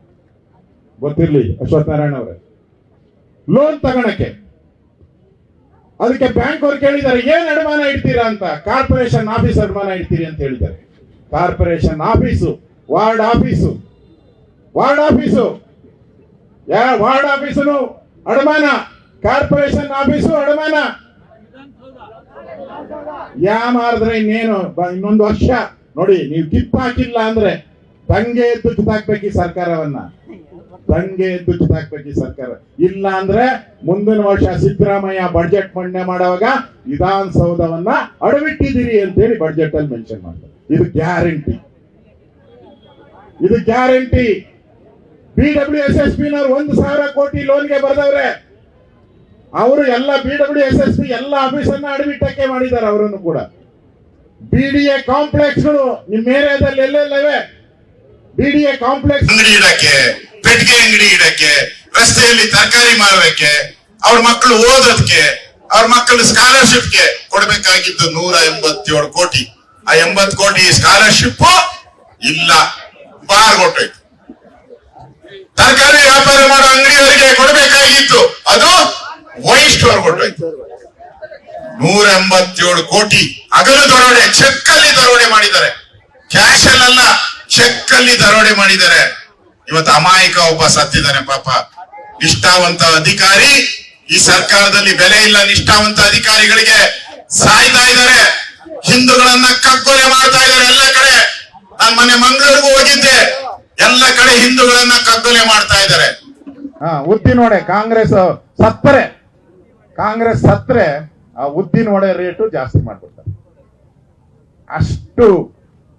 ಗೊತ್ತಿರ್ಲಿ ಅಶ್ವತ್ಥನಾರಾಯಣ ಅವರೇ, ಲೋನ್ ತಗೊಳಕ್ಕೆ. ಅದಕ್ಕೆ ಬ್ಯಾಂಕ್ ಅವ್ರು ಕೇಳಿದ್ದಾರೆ, ಏನ್ ಅಡಮಾನ ಇಡ್ತೀರಾ ಅಂತ. ಕಾರ್ಪೊರೇಷನ್ ಆಫೀಸ್ ಅಡಮಾನ ಇಡ್ತೀರಿ ಅಂತ ಹೇಳಿದ್ದಾರೆ. Corporation office, ward office ward office ಅಡಮಾನ, ಕಾರ್ಪೊರೇಷನ್ ಆಫೀಸು ಅಡಮಾನ. ಮಾರಿದ್ರೆ ಇನ್ನೇನು, ಇನ್ನೊಂದು ವರ್ಷ ನೋಡಿ. ನೀವು ಕಿತ್ತಾಕಿಲ್ಲ ಅಂದ್ರೆ ದಂಗೆ ಎದ್ದು ಕಿತ್ತಾಕ್ಬೇಕು ಈ ಸರ್ಕಾರವನ್ನ, ದಂಗೆ ಎದ್ದು ಕಿತ್ತಾಕ್ಬೇಕು ಈ ಸರ್ಕಾರ. ಇಲ್ಲ ಅಂದ್ರೆ ಮುಂದಿನ ವರ್ಷ ಸಿದ್ದರಾಮಯ್ಯ ಬಡ್ಜೆಟ್ ಮಂಡನೆ ಮಾಡುವಾಗ ವಿಧಾನಸೌಧವನ್ನ ಅಡವಿಟ್ಟಿದ್ದೀರಿ ಅಂತೇಳಿ ಬಡ್ಜೆಟ್ ಅಲ್ಲಿ ಮೆನ್ಷನ್ ಮಾಡ್ತಾರೆ. ಇದು ಗ್ಯಾರಂಟಿ, ಇದು ಗ್ಯಾರಂಟಿ. BWSSP 1,000 ಕೋಟಿ ಲೋನ್ಗೆ ಬರ್ದವ್ರೆ. ಅವರು ಎಲ್ಲ BWSSP ಎಲ್ಲ ಆಫೀಸನ್ನ ಅಡವಿಟ್ಟಕ್ಕೆ ಮಾಡಿದ್ದಾರೆ. ಅವರನ್ನು ಕೂಡ BDA ಕಾಂಪ್ಲೆಕ್ಸ್ಗಳು ನಿಮ್ಮ ಏರಿಯಾದಲ್ಲಿ ಎಲ್ಲೆಲ್ಲವೆ. BDA ಕಾಂಪ್ಲೆಕ್ಸ್ ಅಂಗಡಿ ಇಡಕ್ಕೆ, ಪೆಟ್ಟಿಗೆ ಅಂಗಡಿ ಇಡಕ್ಕೆ, ರಸ್ತೆಯಲ್ಲಿ ತರಕಾರಿ ಮಾರೋದಕ್ಕೆ, ಅವ್ರ ಮಕ್ಕಳು ಓದೋದಕ್ಕೆ, ಅವ್ರ ಮಕ್ಕಳು ಸ್ಕಾಲರ್ಶಿಪ್ಗೆ ಕೊಡಬೇಕಾಗಿದ್ದು 187 ಕೋಟಿ. ಆ 80 ಕೋಟಿ ಸ್ಕಾಲರ್ಶಿಪ್ ಇಲ್ಲ, ಬಾರ್ಗೊಟ್ಟೋಯ್ತು. ತರಕಾರಿ ವ್ಯಾಪಾರ ಮಾಡೋ ಅಂಗಡಿಯವರಿಗೆ ಕೊಡಬೇಕಾಗಿತ್ತು, ಅದು ವೈಟ್ ಸ್ಟೋರ್ ಕೊಟ್ಟೋಯ್ತು. 187 ಕೋಟಿ ಹಗಲು ದರೋಡೆ, ಚೆಕ್ ಅಲ್ಲಿ ದರೋಡೆ ಮಾಡಿದ್ದಾರೆ. ಕ್ಯಾಶ್ ಅಲ್ಲ, ಚೆಕ್ ಅಲ್ಲಿ ದರೋಡೆ ಮಾಡಿದ್ದಾರೆ. ಇವತ್ತು ಅಮಾಯಕ ಒಬ್ಬ ಸತ್ತಿದ್ದಾನೆ ಪಾಪ. ನಿಷ್ಠಾವಂತ ಅಧಿಕಾರಿ, ಈ ಸರ್ಕಾರದಲ್ಲಿ ಬೆಲೆ ಇಲ್ಲ. ನಿಷ್ಠಾವಂತ ಅಧಿಕಾರಿಗಳಿಗೆ ಸಾಯ್ತಾ ಇದ್ದಾರೆ. ಹಿಂದೂಗಳನ್ನ ಕಗ್ಗೊಲೆ ಮಾಡ್ತಾ ಇದ್ದಾರೆ ಎಲ್ಲ ಕಡೆ. ನಾನು ಮೊನ್ನೆ ಮಂಗಳೂರಿಗೂ ಹೋಗಿದ್ದೆ, ಎಲ್ಲ ಕಡೆ ಹಿಂದೂಗಳನ್ನ ಕಗ್ಗೊಲೆ ಮಾಡ್ತಾ ಇದ್ದಾರೆ. ಉದ್ದಿನ ವಡೆ ಕಾಂಗ್ರೆಸ್ ಸತ್ರೆ ಆ ಉದ್ದಿನ ವಡೆ ರೇಟು ಜಾಸ್ತಿ ಮಾಡ್ಬಿಡ್ತಾರೆ. ಅಷ್ಟು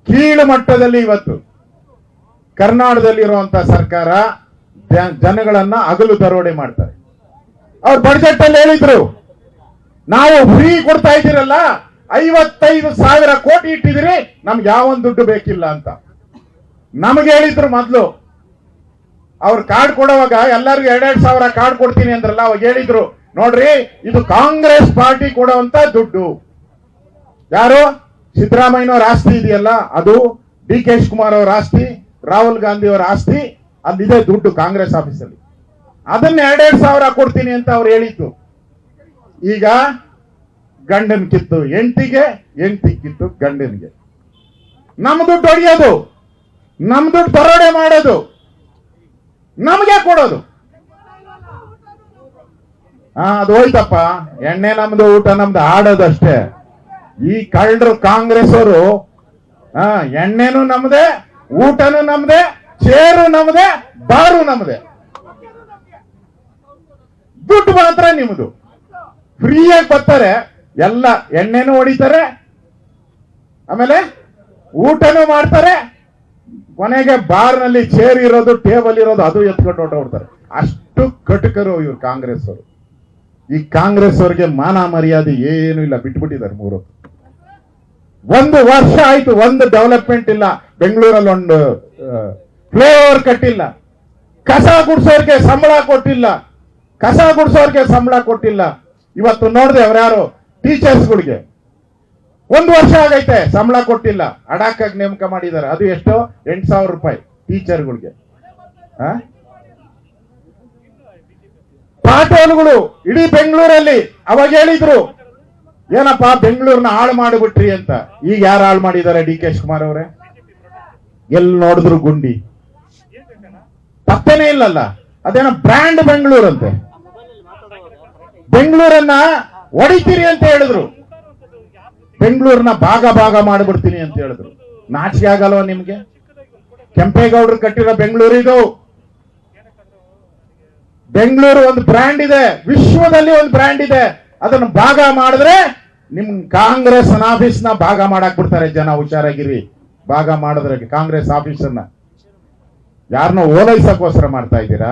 ಕೀಳು ಮಟ್ಟದಲ್ಲಿ ಇವತ್ತು ಕರ್ನಾಟಕದಲ್ಲಿರುವಂತ ಸರ್ಕಾರ ಜನಗಳನ್ನ ಹಗಲು ದರೋಡೆ ಮಾಡ್ತಾರೆ. ಅವ್ರು ಬಡ್ಜೆಟ್ ಅಲ್ಲಿ ಹೇಳಿದ್ರು, ನಾವು ಫ್ರೀ ಕೊಡ್ತಾ ಇದ್ದೀರಲ್ಲ 55,000 ಕೋಟಿ ಇಟ್ಟಿದಿರಿ, ನಮ್ಗೆ ಯಾವೊಂದು ದುಡ್ಡು ಬೇಕಿಲ್ಲ ಅಂತ ನಮಗೆ ಹೇಳಿದ್ರು. ಮೊದ್ಲು ಅವ್ರು ಕಾರ್ಡ್ ಕೊಡುವಾಗ ಎಲ್ಲರಿಗೂ 2,000 ಕಾರ್ಡ್ ಕೊಡ್ತೀನಿ ಅಂದ್ರಲ್ಲ, ಅವಾಗ ಹೇಳಿದ್ರು ನೋಡ್ರಿ ಇದು ಕಾಂಗ್ರೆಸ್ ಪಾರ್ಟಿ ಕೊಡುವಂತ ದುಡ್ಡು. ಯಾರು ಸಿದ್ದರಾಮಯ್ಯನವರ ಆಸ್ತಿ ಇದೆಯಲ್ಲ, ಅದು ಡಿ ಕೆ ಶಿವಕುಮಾರ್ ಅವರ ಆಸ್ತಿ, ರಾಹುಲ್ ಗಾಂಧಿ ಅವರ ಆಸ್ತಿ, ಅಲ್ಲಿದೆ ದುಡ್ಡು ಕಾಂಗ್ರೆಸ್ ಆಫೀಸಲ್ಲಿ. ಅದನ್ನ 2,000 ಕೊಡ್ತೀನಿ ಅಂತ ಅವ್ರು ಹೇಳಿದ್ದು. ಈಗ ಗಂಡನ್ ಕಿತ್ತು ಹೆಂಡತಿಗೆ, ಹೆಂಡತಿ ಕಿತ್ತು ಗಂಡನಿಗೆ. ನಮ್ಮ ದುಡ್ಡು ಹೊಡೆಯೋದು, ನಮ್ಮ ದುಡ್ಡು ದರೋಡೆ ಮಾಡೋದು, ನಮಗೆ ಕೊಡೋದು. ಅದು ಹೋಯ್ತಪ್ಪ, ಎಣ್ಣೆ ನಮ್ದು, ಊಟ ನಮ್ದು, ಆಡೋದಷ್ಟೇ. ಈ ಕಳ್ಳರು ಕಾಂಗ್ರೆಸ್ ಅವರು ಎಣ್ಣೆನೂ ನಮ್ದೆ, ಊಟನೂ ನಮ್ದೆ, ಚೇರು ನಮ್ದೆ, ಬಾರು ನಮ್ದೆ, ದುಡ್ಡು ಮಾತ್ರ ನಿಮ್ದು. ಫ್ರೀಯಾಗಿ ಬರ್ತಾರೆ, ಎಲ್ಲ ಎಣ್ಣೆನೂ ಹೊಡಿತಾರೆ, ಆಮೇಲೆ ಊಟನೂ ಮಾಡ್ತಾರೆ, ಕೊನೆಗೆ ಬಾರ್ನಲ್ಲಿ ಚೇರ್ ಇರೋದು, ಟೇಬಲ್ ಇರೋದು ಅದು ಎತ್ಕೊಂಡು ಹೊರಟೋಗ್ತಾರೆ. ಅಷ್ಟು ಕಟಕರು ಇವ್ರು ಕಾಂಗ್ರೆಸ್ ಅವರು. ಈ ಕಾಂಗ್ರೆಸ್ ಅವರಿಗೆ ಮಾನ ಮರ್ಯಾದೆ ಏನು ಇಲ್ಲ, ಬಿಟ್ಬಿಟ್ಟಿದ್ದಾರೆ 3 ಹೊತ್ತು. 1 ವರ್ಷ ಆಯ್ತು, ಒಂದು ಡೆವಲಪ್ಮೆಂಟ್ ಇಲ್ಲ. ಬೆಂಗಳೂರಲ್ಲಿ ಒಂದು ಫ್ಲೈಓವರ್ ಕಟ್ಟಿಲ್ಲ, ಕಸ ಗುಡ್ಸೋರ್ಗೆ ಸಂಬಳ ಕೊಟ್ಟಿಲ್ಲ. ಇವತ್ತು ನೋಡಿದೆ ಅವ್ರ್ಯಾರು ಟೀಚರ್ಸ್ಗಳಿಗೆ 1 ವರ್ಷ ಆಗೈತೆ ಸಂಬಳ ಕೊಟ್ಟಿಲ್ಲ, ಅಡಾಕಾಗಿ ನೇಮಕ ಮಾಡಿದ್ದಾರೆ. ಅದು ಎಷ್ಟು? 8,000 ರೂಪಾಯಿ ಟೀಚರ್ಗಳಿಗೆ. ಪಾಟೋಲ್ಗಳು ಇಡೀ ಬೆಂಗಳೂರಲ್ಲಿ ಅವಾಗ ಹೇಳಿದ್ರು ಏನಪ್ಪ ಬೆಂಗಳೂರನ್ನ ಹಾಳು ಮಾಡಿಬಿಟ್ರಿ ಅಂತ. ಈಗ ಯಾರು ಹಾಳು ಮಾಡಿದ್ದಾರೆ? ಡಿ ಕೆ ಶಿವಕುಮಾರ್ ಅವರೇ. ಎಲ್ಲಿ ನೋಡಿದ್ರು ಗುಂಡಿ, ಪತ್ತೆನೇ ಇಲ್ಲಲ್ಲ. ಅದೇನೋ ಬ್ರ್ಯಾಂಡ್ ಬೆಂಗಳೂರಂತೆ, ಬೆಂಗಳೂರನ್ನ ಹೊಡಿತೀರಿ ಅಂತ ಹೇಳಿದ್ರು, ಬೆಂಗಳೂರನ್ನ ಭಾಗ ಮಾಡಿಬಿಡ್ತೀನಿ ಅಂತ ಹೇಳಿದ್ರು. ನಾಚಿಕೆ ಆಗಲ್ವ ನಿಮ್ಗೆ? ಕೆಂಪೇಗೌಡರು ಕಟ್ಟಿರೋ ಬೆಂಗಳೂರು ಇದು. ಬೆಂಗಳೂರು ಒಂದು ಬ್ರ್ಯಾಂಡ್ ಇದೆ, ವಿಶ್ವದಲ್ಲಿ ಒಂದು ಬ್ರ್ಯಾಂಡ್ ಇದೆ. ಅದನ್ನು ಭಾಗ ಮಾಡಿದ್ರೆ ನಿಮ್ ಕಾಂಗ್ರೆಸ್ ಆಫೀಸ್ನ ಭಾಗ ಮಾಡಕ್ ಬಿಡ್ತಾರೆ ಜನ. ಹುಷಾರಾಗಿರಿ, ಭಾಗ ಮಾಡಿದ್ರೆ ಕಾಂಗ್ರೆಸ್ ಆಫೀಸನ್ನ ಯಾರನ್ನೋ ಓಲೈಸಕ್ಕೋಸ್ಕರ ಮಾಡ್ತಾ ಇದ್ದೀರಾ.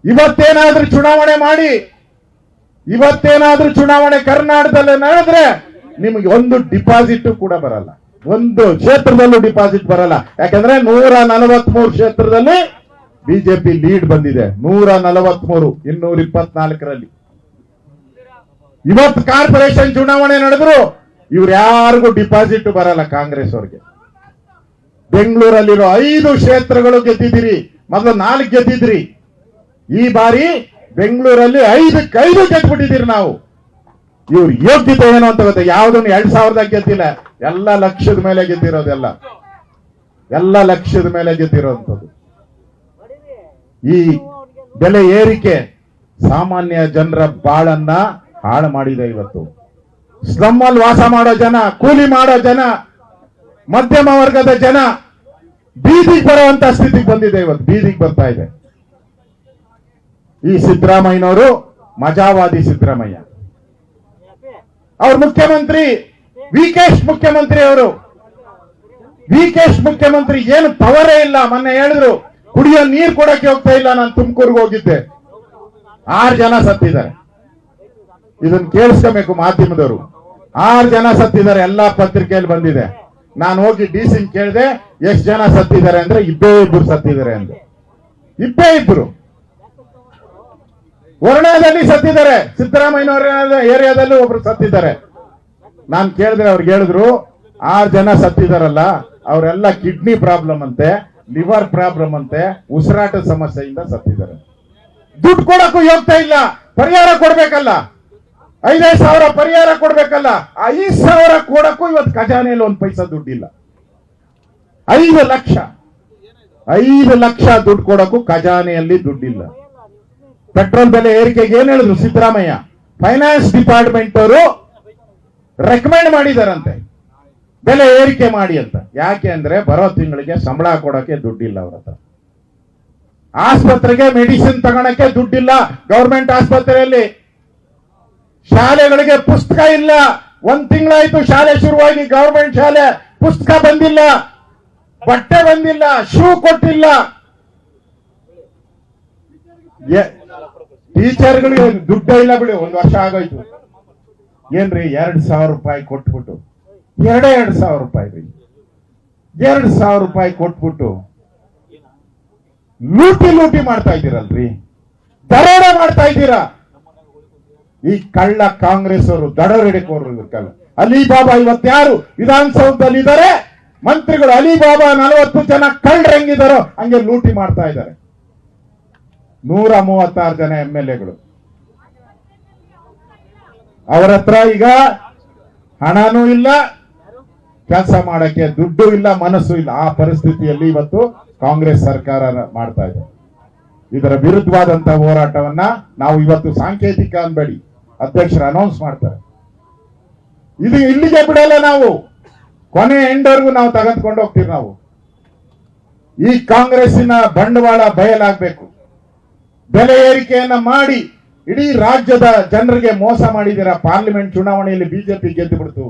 ಇವತ್ತೇನಾದ್ರೂ ಚುನಾವಣೆ ಮಾಡಿ, ಚುನಾವಣೆ ಕರ್ನಾಟಕದಲ್ಲಿ ನಡೆದ್ರೆ ನಿಮಗೆ ಒಂದು ಡಿಪಾಸಿಟ್ ಕೂಡ ಬರಲ್ಲ, ಒಂದು ಕ್ಷೇತ್ರದಲ್ಲೂ ಡಿಪಾಸಿಟ್ ಬರಲ್ಲ. ಯಾಕಂದ್ರೆ 143 ಕ್ಷೇತ್ರದಲ್ಲಿ ಬಿಜೆಪಿ ಲೀಡ್ ಬಂದಿದೆ. 143, 224ರಲ್ಲಿ. ಇವತ್ತು ಕಾರ್ಪೊರೇಷನ್ ಚುನಾವಣೆ ನಡೆದ್ರು ಇವ್ರು ಯಾರಿಗೂ ಡಿಪಾಸಿಟ್ ಬರಲ್ಲ ಕಾಂಗ್ರೆಸ್ ಅವ್ರಿಗೆ. ಬೆಂಗಳೂರಲ್ಲಿರೋ 5 ಕ್ಷೇತ್ರಗಳು ಗೆದ್ದಿದ್ದೀರಿ, ಮೊದಲು 4 ಗೆದ್ದಿದ್ರಿ. ಈ ಬಾರಿ ಬೆಂಗಳೂರಲ್ಲಿ 5 ಗೆದ್ಬಿಟ್ಟಿದ್ದೀರಿ ನಾವು. ಇವ್ರ ಯೋಗ್ಯತೆ ಏನು ಅಂತ ಗೊತ್ತಾ? ಯಾವ್ದನ್ನು 2,000ದಾಗ ಗೆದ್ದಿಲ್ಲ, ಎಲ್ಲ ಲಕ್ಷದ ಮೇಲೆ ಗೆದ್ದಿರೋದೆಲ್ಲ, ಎಲ್ಲ ಲಕ್ಷದ ಮೇಲೆ ಗೆದ್ದಿರೋಂಥದ್ದು. ಈ ಬೆಲೆ ಏರಿಕೆ ಸಾಮಾನ್ಯ ಜನರ ಬಾಳನ್ನ ಹಾಳು ಮಾಡಿದೆ. ಇವತ್ತು ಸ್ಲಮ್ ಅಲ್ಲಿ ವಾಸ ಮಾಡೋ ಜನ, ಕೂಲಿ ಮಾಡೋ ಜನ, ಮಧ್ಯಮ ವರ್ಗದ ಜನ ಬೀದಿಗೆ ಬರುವಂತ ಸ್ಥಿತಿಗೆ ಬಂದಿದೆ. ಇವತ್ತು ಬೀದಿಗೆ ಬರ್ತಾ ಇದೆ. ಈ ಸಿದ್ದರಾಮಯ್ಯನವರು ಮಜಾವಾದಿ ಸಿದ್ದರಾಮಯ್ಯ. ಅವ್ರ ಮುಖ್ಯಮಂತ್ರಿ ವಿಕೇಶ್ ಮುಖ್ಯಮಂತ್ರಿ ಏನು ಪವರೇ ಇಲ್ಲ. ಮೊನ್ನೆ ಹೇಳಿದ್ರು ಕುಡಿಯೋ ನೀರು ಕೊಡಕ್ಕೆ ಹೋಗ್ತಾ ಇಲ್ಲ. ನಾನು ತುಮಕೂರಿಗೆ ಹೋಗಿದ್ದೆ, 6 ಜನ ಸತ್ತಿದ್ದಾರೆ. ಇದನ್ನ ಕೇಳಿಸ್ಕೋಬೇಕು ಮಾಧ್ಯಮದವರು. 6 ಜನ ಸತ್ತಿದ್ದಾರೆ, ಎಲ್ಲಾ ಪತ್ರಿಕೆಯಲ್ಲಿ ಬಂದಿದೆ. ನಾನು ಹೋಗಿ ಡಿ.ಸಿ ಕೇಳಿದೆ, ಎಷ್ಟು ಜನ ಸತ್ತಿದ್ದಾರೆ ಅಂದ್ರೆ 2 ಸತ್ತಿದ್ದಾರೆ ಅಂದ್ರೆ. 2 ವರ್ಣದಲ್ಲಿ ಸತ್ತಿದ್ದಾರೆ, ಸಿದ್ದರಾಮಯ್ಯನವರ ಏರಿಯಾದಲ್ಲಿ ಒಬ್ರು ಸತ್ತಿದ್ದಾರೆ. ನಾನು ಕೇಳಿದ್ರೆ ಅವ್ರಿಗೆ ಹೇಳಿದ್ರು 6 ಜನ ಸತ್ತಿದಾರಲ್ಲ ಅವರೆಲ್ಲ ಕಿಡ್ನಿ ಪ್ರಾಬ್ಲಮ್ ಅಂತೆ, ಲಿವರ್ ಪ್ರಾಬ್ಲಮ್ ಅಂತೆ, ಉಸಿರಾಟ ಸಮಸ್ಯೆಯಿಂದ ಸತ್ತಿದ್ದಾರೆ. ದುಡ್ಡು ಕೊಡಕ್ಕೂ ಯೋಗ್ತಾ ಇಲ್ಲ. ಪರಿಹಾರ ಕೊಡ್ಬೇಕಲ್ಲ, 5,000 ಪರಿಹಾರ ಕೊಡ್ಬೇಕಲ್ಲ. 5,000 ಕೊಡಕ್ಕೂ ಇವತ್ತು ಖಜಾನೆಯಲ್ಲಿ 1 ಪೈಸಾ ದುಡ್ಡಿಲ್ಲ. 5 ಲಕ್ಷ ದುಡ್ಡು ಕೊಡಕ್ಕೂ ಖಜಾನೆಯಲ್ಲಿ ದುಡ್ಡಿಲ್ಲ. ಪೆಟ್ರೋಲ್ ಬೆಲೆ ಏರಿಕೆಗೆ ಏನ್ ಹೇಳಿದ್ರು ಸಿದ್ದರಾಮಯ್ಯ? ಫೈನಾನ್ಸ್ ಡಿಪಾರ್ಟ್ಮೆಂಟ್ ಅವರು ರೆಕಮೆಂಡ್ ಮಾಡಿದಾರಂತೆ ಬೆಲೆ ಏರಿಕೆ ಮಾಡಿ ಅಂತ. ಯಾಕೆ ಅಂದ್ರೆ ಬರೋ ತಿಂಗಳಿಗೆ ಸಂಬಳ ಕೊಡೋಕೆ ದುಡ್ಡಿಲ್ಲ ಅವ್ರ ಹತ್ರ, ಆಸ್ಪತ್ರೆಗೆ ಮೆಡಿಸಿನ್ ತಗೊಳಕ್ಕೆ ದುಡ್ಡಿಲ್ಲ ಗೌರ್ಮೆಂಟ್ ಆಸ್ಪತ್ರೆಯಲ್ಲಿ, ಶಾಲೆಗಳಿಗೆ ಪುಸ್ತಕ ಇಲ್ಲ. 1 ತಿಂಗಳಾಯ್ತು ಶಾಲೆ ಶುರುವಾಗಿ, ಗೌರ್ಮೆಂಟ್ ಶಾಲೆ, ಪುಸ್ತಕ ಬಂದಿಲ್ಲ, ಬಟ್ಟೆ ಬಂದಿಲ್ಲ, ಶೂ ಕೊಟ್ಟಿಲ್ಲ. ಟೀಚರ್ಗಳಿಗೆ ದುಡ್ಡೇ ಇಲ್ಲ ಬಿಡಿ, 1 ವರ್ಷ ಆಗೋಯ್ತು. ಏನ್ರಿ 2,000 ರೂಪಾಯಿ ಕೊಟ್ಬಿಟ್ಟು, 2,000 ರೂಪಾಯಿ ರೀ, 2,000 ರೂಪಾಯಿ ಕೊಟ್ಬಿಟ್ಟು ಲೂಟಿ ಮಾಡ್ತಾ ಇದ್ದೀರಲ್ರಿ, ದರೋಡೆ ಮಾಡ್ತಾ ಇದ್ದೀರಾ. ಈ ಕಳ್ಳ ಕಾಂಗ್ರೆಸ್ ಅವರು ದರೋಡೆಕೋರರು. ಅಲಿಬಾಬಾ ಇವತ್ತು ಯಾರು ವಿಧಾನಸೌಧದಲ್ಲಿ ಇದ್ದಾರೆ ಮಂತ್ರಿಗಳು, ಅಲಿಬಾಬಾ 40 ಜನ ಕಳ್ಳರು ಹೆಂಗಿದಾರೋ ಹಂಗೆ ಲೂಟಿ ಮಾಡ್ತಾ ಇದ್ದಾರೆ. 136 ಜನ MLAಗಳು. ಅವರ ಹತ್ರ ಈಗ ಹಣನೂ ಇಲ್ಲ, ಕೆಲಸ ಮಾಡಕ್ಕೆ ದುಡ್ಡು ಇಲ್ಲ, ಮನಸ್ಸು ಇಲ್ಲ. ಆ ಪರಿಸ್ಥಿತಿಯಲ್ಲಿ ಇವತ್ತು ಕಾಂಗ್ರೆಸ್ ಸರ್ಕಾರ ಮಾಡ್ತಾ ಇದೆ. ಇದರ ವಿರುದ್ಧವಾದಂತಹ ಹೋರಾಟವನ್ನ ನಾವು ಇವತ್ತು ಸಾಂಕೇತಿಕ ಅನ್ಬೇಡಿ, ಅಧ್ಯಕ್ಷರು ಅನೌನ್ಸ್ ಮಾಡ್ತಾರೆ. ಇದು ಇಲ್ಲಿಗೆ ಬಿಡಲ್ಲ, ನಾವು ಕೊನೆ ಎಂಡ್ವರೆಗೂ ನಾವು ತೆಗೆದುಕೊಂಡು ಹೋಗ್ತೀವಿ. ನಾವು ಈ ಕಾಂಗ್ರೆಸ್ಸಿನ ಬಂಡವಾಳ ಬಯಲಾಗಬೇಕು. ಬೆಲೆ ಏರಿಕೆಯನ್ನ ಮಾಡಿ ಇಡೀ ರಾಜ್ಯದ ಜನರಿಗೆ ಮೋಸ ಮಾಡಿದ್ದೀರಾ. ಪಾರ್ಲಿಮೆಂಟ್ ಚುನಾವಣೆಯಲ್ಲಿ ಬಿಜೆಪಿ ಗೆದ್ದು ಬಿಡ್ತು.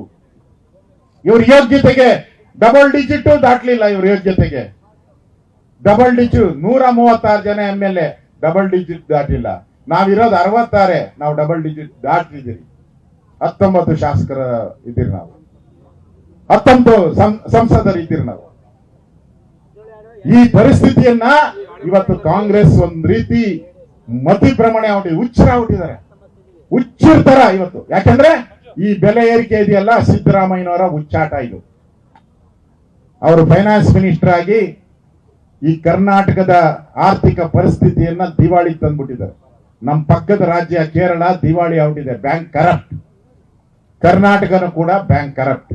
ಇವ್ರ ಯೋಗ್ಯತೆಗೆ ಡಬಲ್ ಡಿಜಿಟ್ ದಾಟ್ಲಿಲ್ಲ. ಇವ್ರ ಯೋಗ್ಯತೆಗೆ ಡಬಲ್ ಡಿಜಿಟ್ 136 ಜನ MLA ಡಬಲ್ ಡಿಜಿಟ್ ದಾಟಿಲ್ಲ. ನಾವಿರೋದು 66, ನಾವು ಡಬಲ್ ಡಿಜಿಟ್ ದಾಟಿದ್ದೀರಿ. 19 ಶಾಸಕರ ಇದ್ದೀರಿ ನಾವು, 19 ಸಂಸದರು ಇದ್ದೀರಿ ನಾವು. ಈ ಪರಿಸ್ಥಿತಿಯನ್ನ ಇವತ್ತು ಕಾಂಗ್ರೆಸ್ ಒಂದ್ ರೀತಿ ಮತಿ ಭ್ರಮಣೆ ಆಗ್ಬಿಟ್ಟಿದೆ, ಹುಚ್ಚಾಗ್ಬಿಟ್ಟಿದ್ದಾರೆ, ಹುಚ್ಚಿರ್ತಾರ ಇವತ್ತು. ಯಾಕಂದ್ರೆ ಈ ಬೆಲೆ ಏರಿಕೆ ಇದೆಯಲ್ಲ, ಸಿದ್ದರಾಮಯ್ಯನವರ ಹುಚ್ಚಾಟ ಇದು. ಅವರು ಫೈನಾನ್ಸ್ ಮಿನಿಸ್ಟರ್ ಆಗಿ ಈ ಕರ್ನಾಟಕದ ಆರ್ಥಿಕ ಪರಿಸ್ಥಿತಿಯನ್ನ ದಿವಾಳಿ ತಂದ್ಬಿಟ್ಟಿದ್ದಾರೆ. ನಮ್ಮ ಪಕ್ಕದ ರಾಜ್ಯ ಕೇರಳ ದಿವಾಳಿ ಆಗ್ಬಿಟ್ಟಿದೆ, ಬ್ಯಾಂಕ್ ಕರಪ್ಟ್. ಕರ್ನಾಟಕನೂ ಕೂಡ ಬ್ಯಾಂಕ್ ಕರಪ್ಟ್.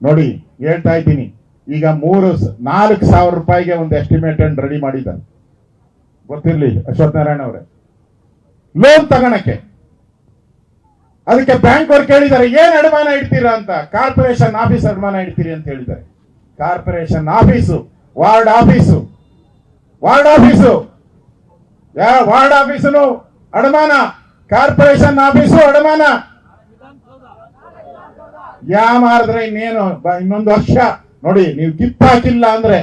ನೋಡಿ ಹೇಳ್ತಾ ಇದ್ದೀನಿ, ಈಗ 4,000 ರೂಪಾಯಿಗೆ ಒಂದು ಎಸ್ಟಿಮೇಟ್ ರೆಡಿ ಮಾಡಿದ್ದಾರೆ. ಗೊತ್ತಿರ್ಲಿ ಅಶ್ವಥ್ ನಾರಾಯಣ ಅವರೇ, ಲೋನ್ ತಗೊಳಕ್ಕೆ. ಅದಕ್ಕೆ ಬ್ಯಾಂಕ್ ಅವ್ರು ಕೇಳಿದ್ದಾರೆ, ಏನ್ ಅಡಮಾನ ಇಡ್ತೀರಾ ಅಂತ. ಕಾರ್ಪೊರೇಷನ್ ಆಫೀಸ್ ಅಡಮಾನ ಇಡ್ತೀರಿ ಅಂತ ಹೇಳಿದ್ದಾರೆ. Corporation office, ward office, ward office ಅಡಮಾನ, ಕಾರ್ಪೊರೇಷನ್ ಆಫೀಸು ಅಡಮಾನ. ಮಾರಿದ್ರೆ ಇನ್ನೇನು ಇನ್ನೊಂದು ವರ್ಷ ನೋಡಿ, ನೀವು ಕಿತ್ತಾಕಿಲ್ಲ ಅಂದ್ರೆ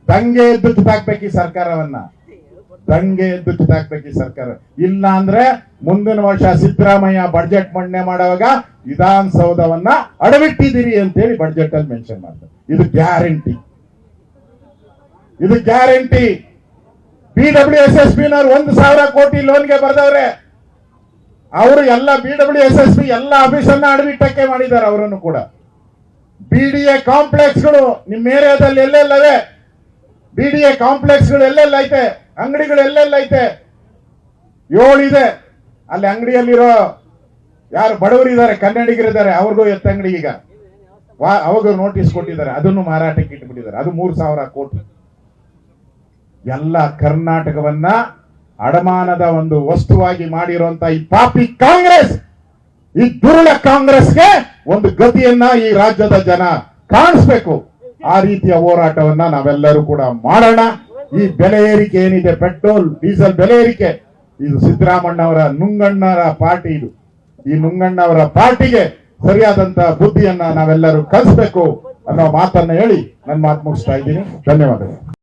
ದಂಗೆ ಎದ್ದು ಕಿತ್ತಾಕ್ಬೇಕು ಈ ಸರ್ಕಾರವನ್ನ, ದಂಗೆ ಎದ್ದು ಕಿತ್ತಾಕ್ಬೇಕು ಈ ಸರ್ಕಾರ. ಇಲ್ಲ ಅಂದ್ರೆ ಮುಂದಿನ ವರ್ಷ ಸಿದ್ದರಾಮಯ್ಯ ಬಡ್ಜೆಟ್ ಮಂಡನೆ ಮಾಡುವಾಗ ವಿಧಾನಸೌಧವನ್ನ ಅಡವಿಟ್ಟಿದ್ದೀರಿ ಅಂತೇಳಿ ಬಡ್ಜೆಟ್ ಅಲ್ಲಿ ಮೆನ್ಷನ್ ಮಾಡ್ತಾರೆ. ಇದು ಗ್ಯಾರಂಟಿ, ಇದು ಗ್ಯಾರಂಟಿ. BWSSB 1,000 ಕೋಟಿ ಲೋನ್ಗೆ ಬರ್ದವ್ರೆ. ಅವರು ಎಲ್ಲ BWSSB ಎಲ್ಲ ಆಫೀಸನ್ನ ಅಡವಿಟ್ಟಕ್ಕೆ ಮಾಡಿದ್ದಾರೆ. ಅವರನ್ನು ಕೂಡ BDA ಕಾಂಪ್ಲೆಕ್ಸ್ಗಳು ನಿಮ್ಮ ಏರಿಯಾದಲ್ಲಿ ಎಲ್ಲೆಲ್ಲವೆ, BDA ಕಾಂಪ್ಲೆಕ್ಸ್ಗಳು ಎಲ್ಲೆಲ್ಲ ಐತೆ, ಅಂಗಡಿಗಳು ಎಲ್ಲೆಲ್ಲ ಐತೆ, 7 ಇದೆ. ಅಲ್ಲಿ ಅಂಗಡಿಯಲ್ಲಿರೋ ಯಾರು ಬಡವರಿದ್ದಾರೆ, ಕನ್ನಡಿಗರಿದ್ದಾರೆ, ಅವ್ರಿಗೂ ಎತ್ತಂಗಡಿ ಈಗ ಅವಾಗ ನೋಟಿಸ್ ಕೊಟ್ಟಿದ್ದಾರೆ, ಅದನ್ನು ಮಾರಾಟಕ್ಕೆ ಇಟ್ಬಿಟ್ಟಿದ್ದಾರೆ. ಅದು 3,000 ಕೋಟಿ. ಎಲ್ಲ ಕರ್ನಾಟಕವನ್ನ ಅಡಮಾನದ ಒಂದು ವಸ್ತುವಾಗಿ ಮಾಡಿರುವಂತ ಈ ಪಾಪಿ ಕಾಂಗ್ರೆಸ್, ಈ ದುರುಳ ಕಾಂಗ್ರೆಸ್ಗೆ ಒಂದು ಗತಿಯನ್ನ ಈ ರಾಜ್ಯದ ಜನ ಕಾಣಿಸ್ಬೇಕು. ಆ ರೀತಿಯ ಹೋರಾಟವನ್ನ ನಾವೆಲ್ಲರೂ ಕೂಡ ಮಾಡೋಣ. ಈ ಬೆಲೆ ಏರಿಕೆ ಏನಿದೆ, ಪೆಟ್ರೋಲ್ ಡೀಸೆಲ್ ಬೆಲೆ ಏರಿಕೆ, ಇದು ಸಿದ್ದರಾಮಣ್ಣವರ ನುಂಗಣ್ಣರ ಪಾರ್ಟಿ. ಇದು ಈ ನುಂಗಣ್ಣವರ ಪಾರ್ಟಿಗೆ ಸರಿಯಾದಂತ ಬುದ್ಧಿಯನ್ನ ನಾವೆಲ್ಲರೂ ಕಲಿಸ್ಬೇಕು ಅನ್ನೋ ಮಾತನ್ನ ಹೇಳಿ ನನ್ನ ಮಾತು ಮುಗಿಸ್ತಾ ಇದ್ದೀನಿ. ಧನ್ಯವಾದಗಳು.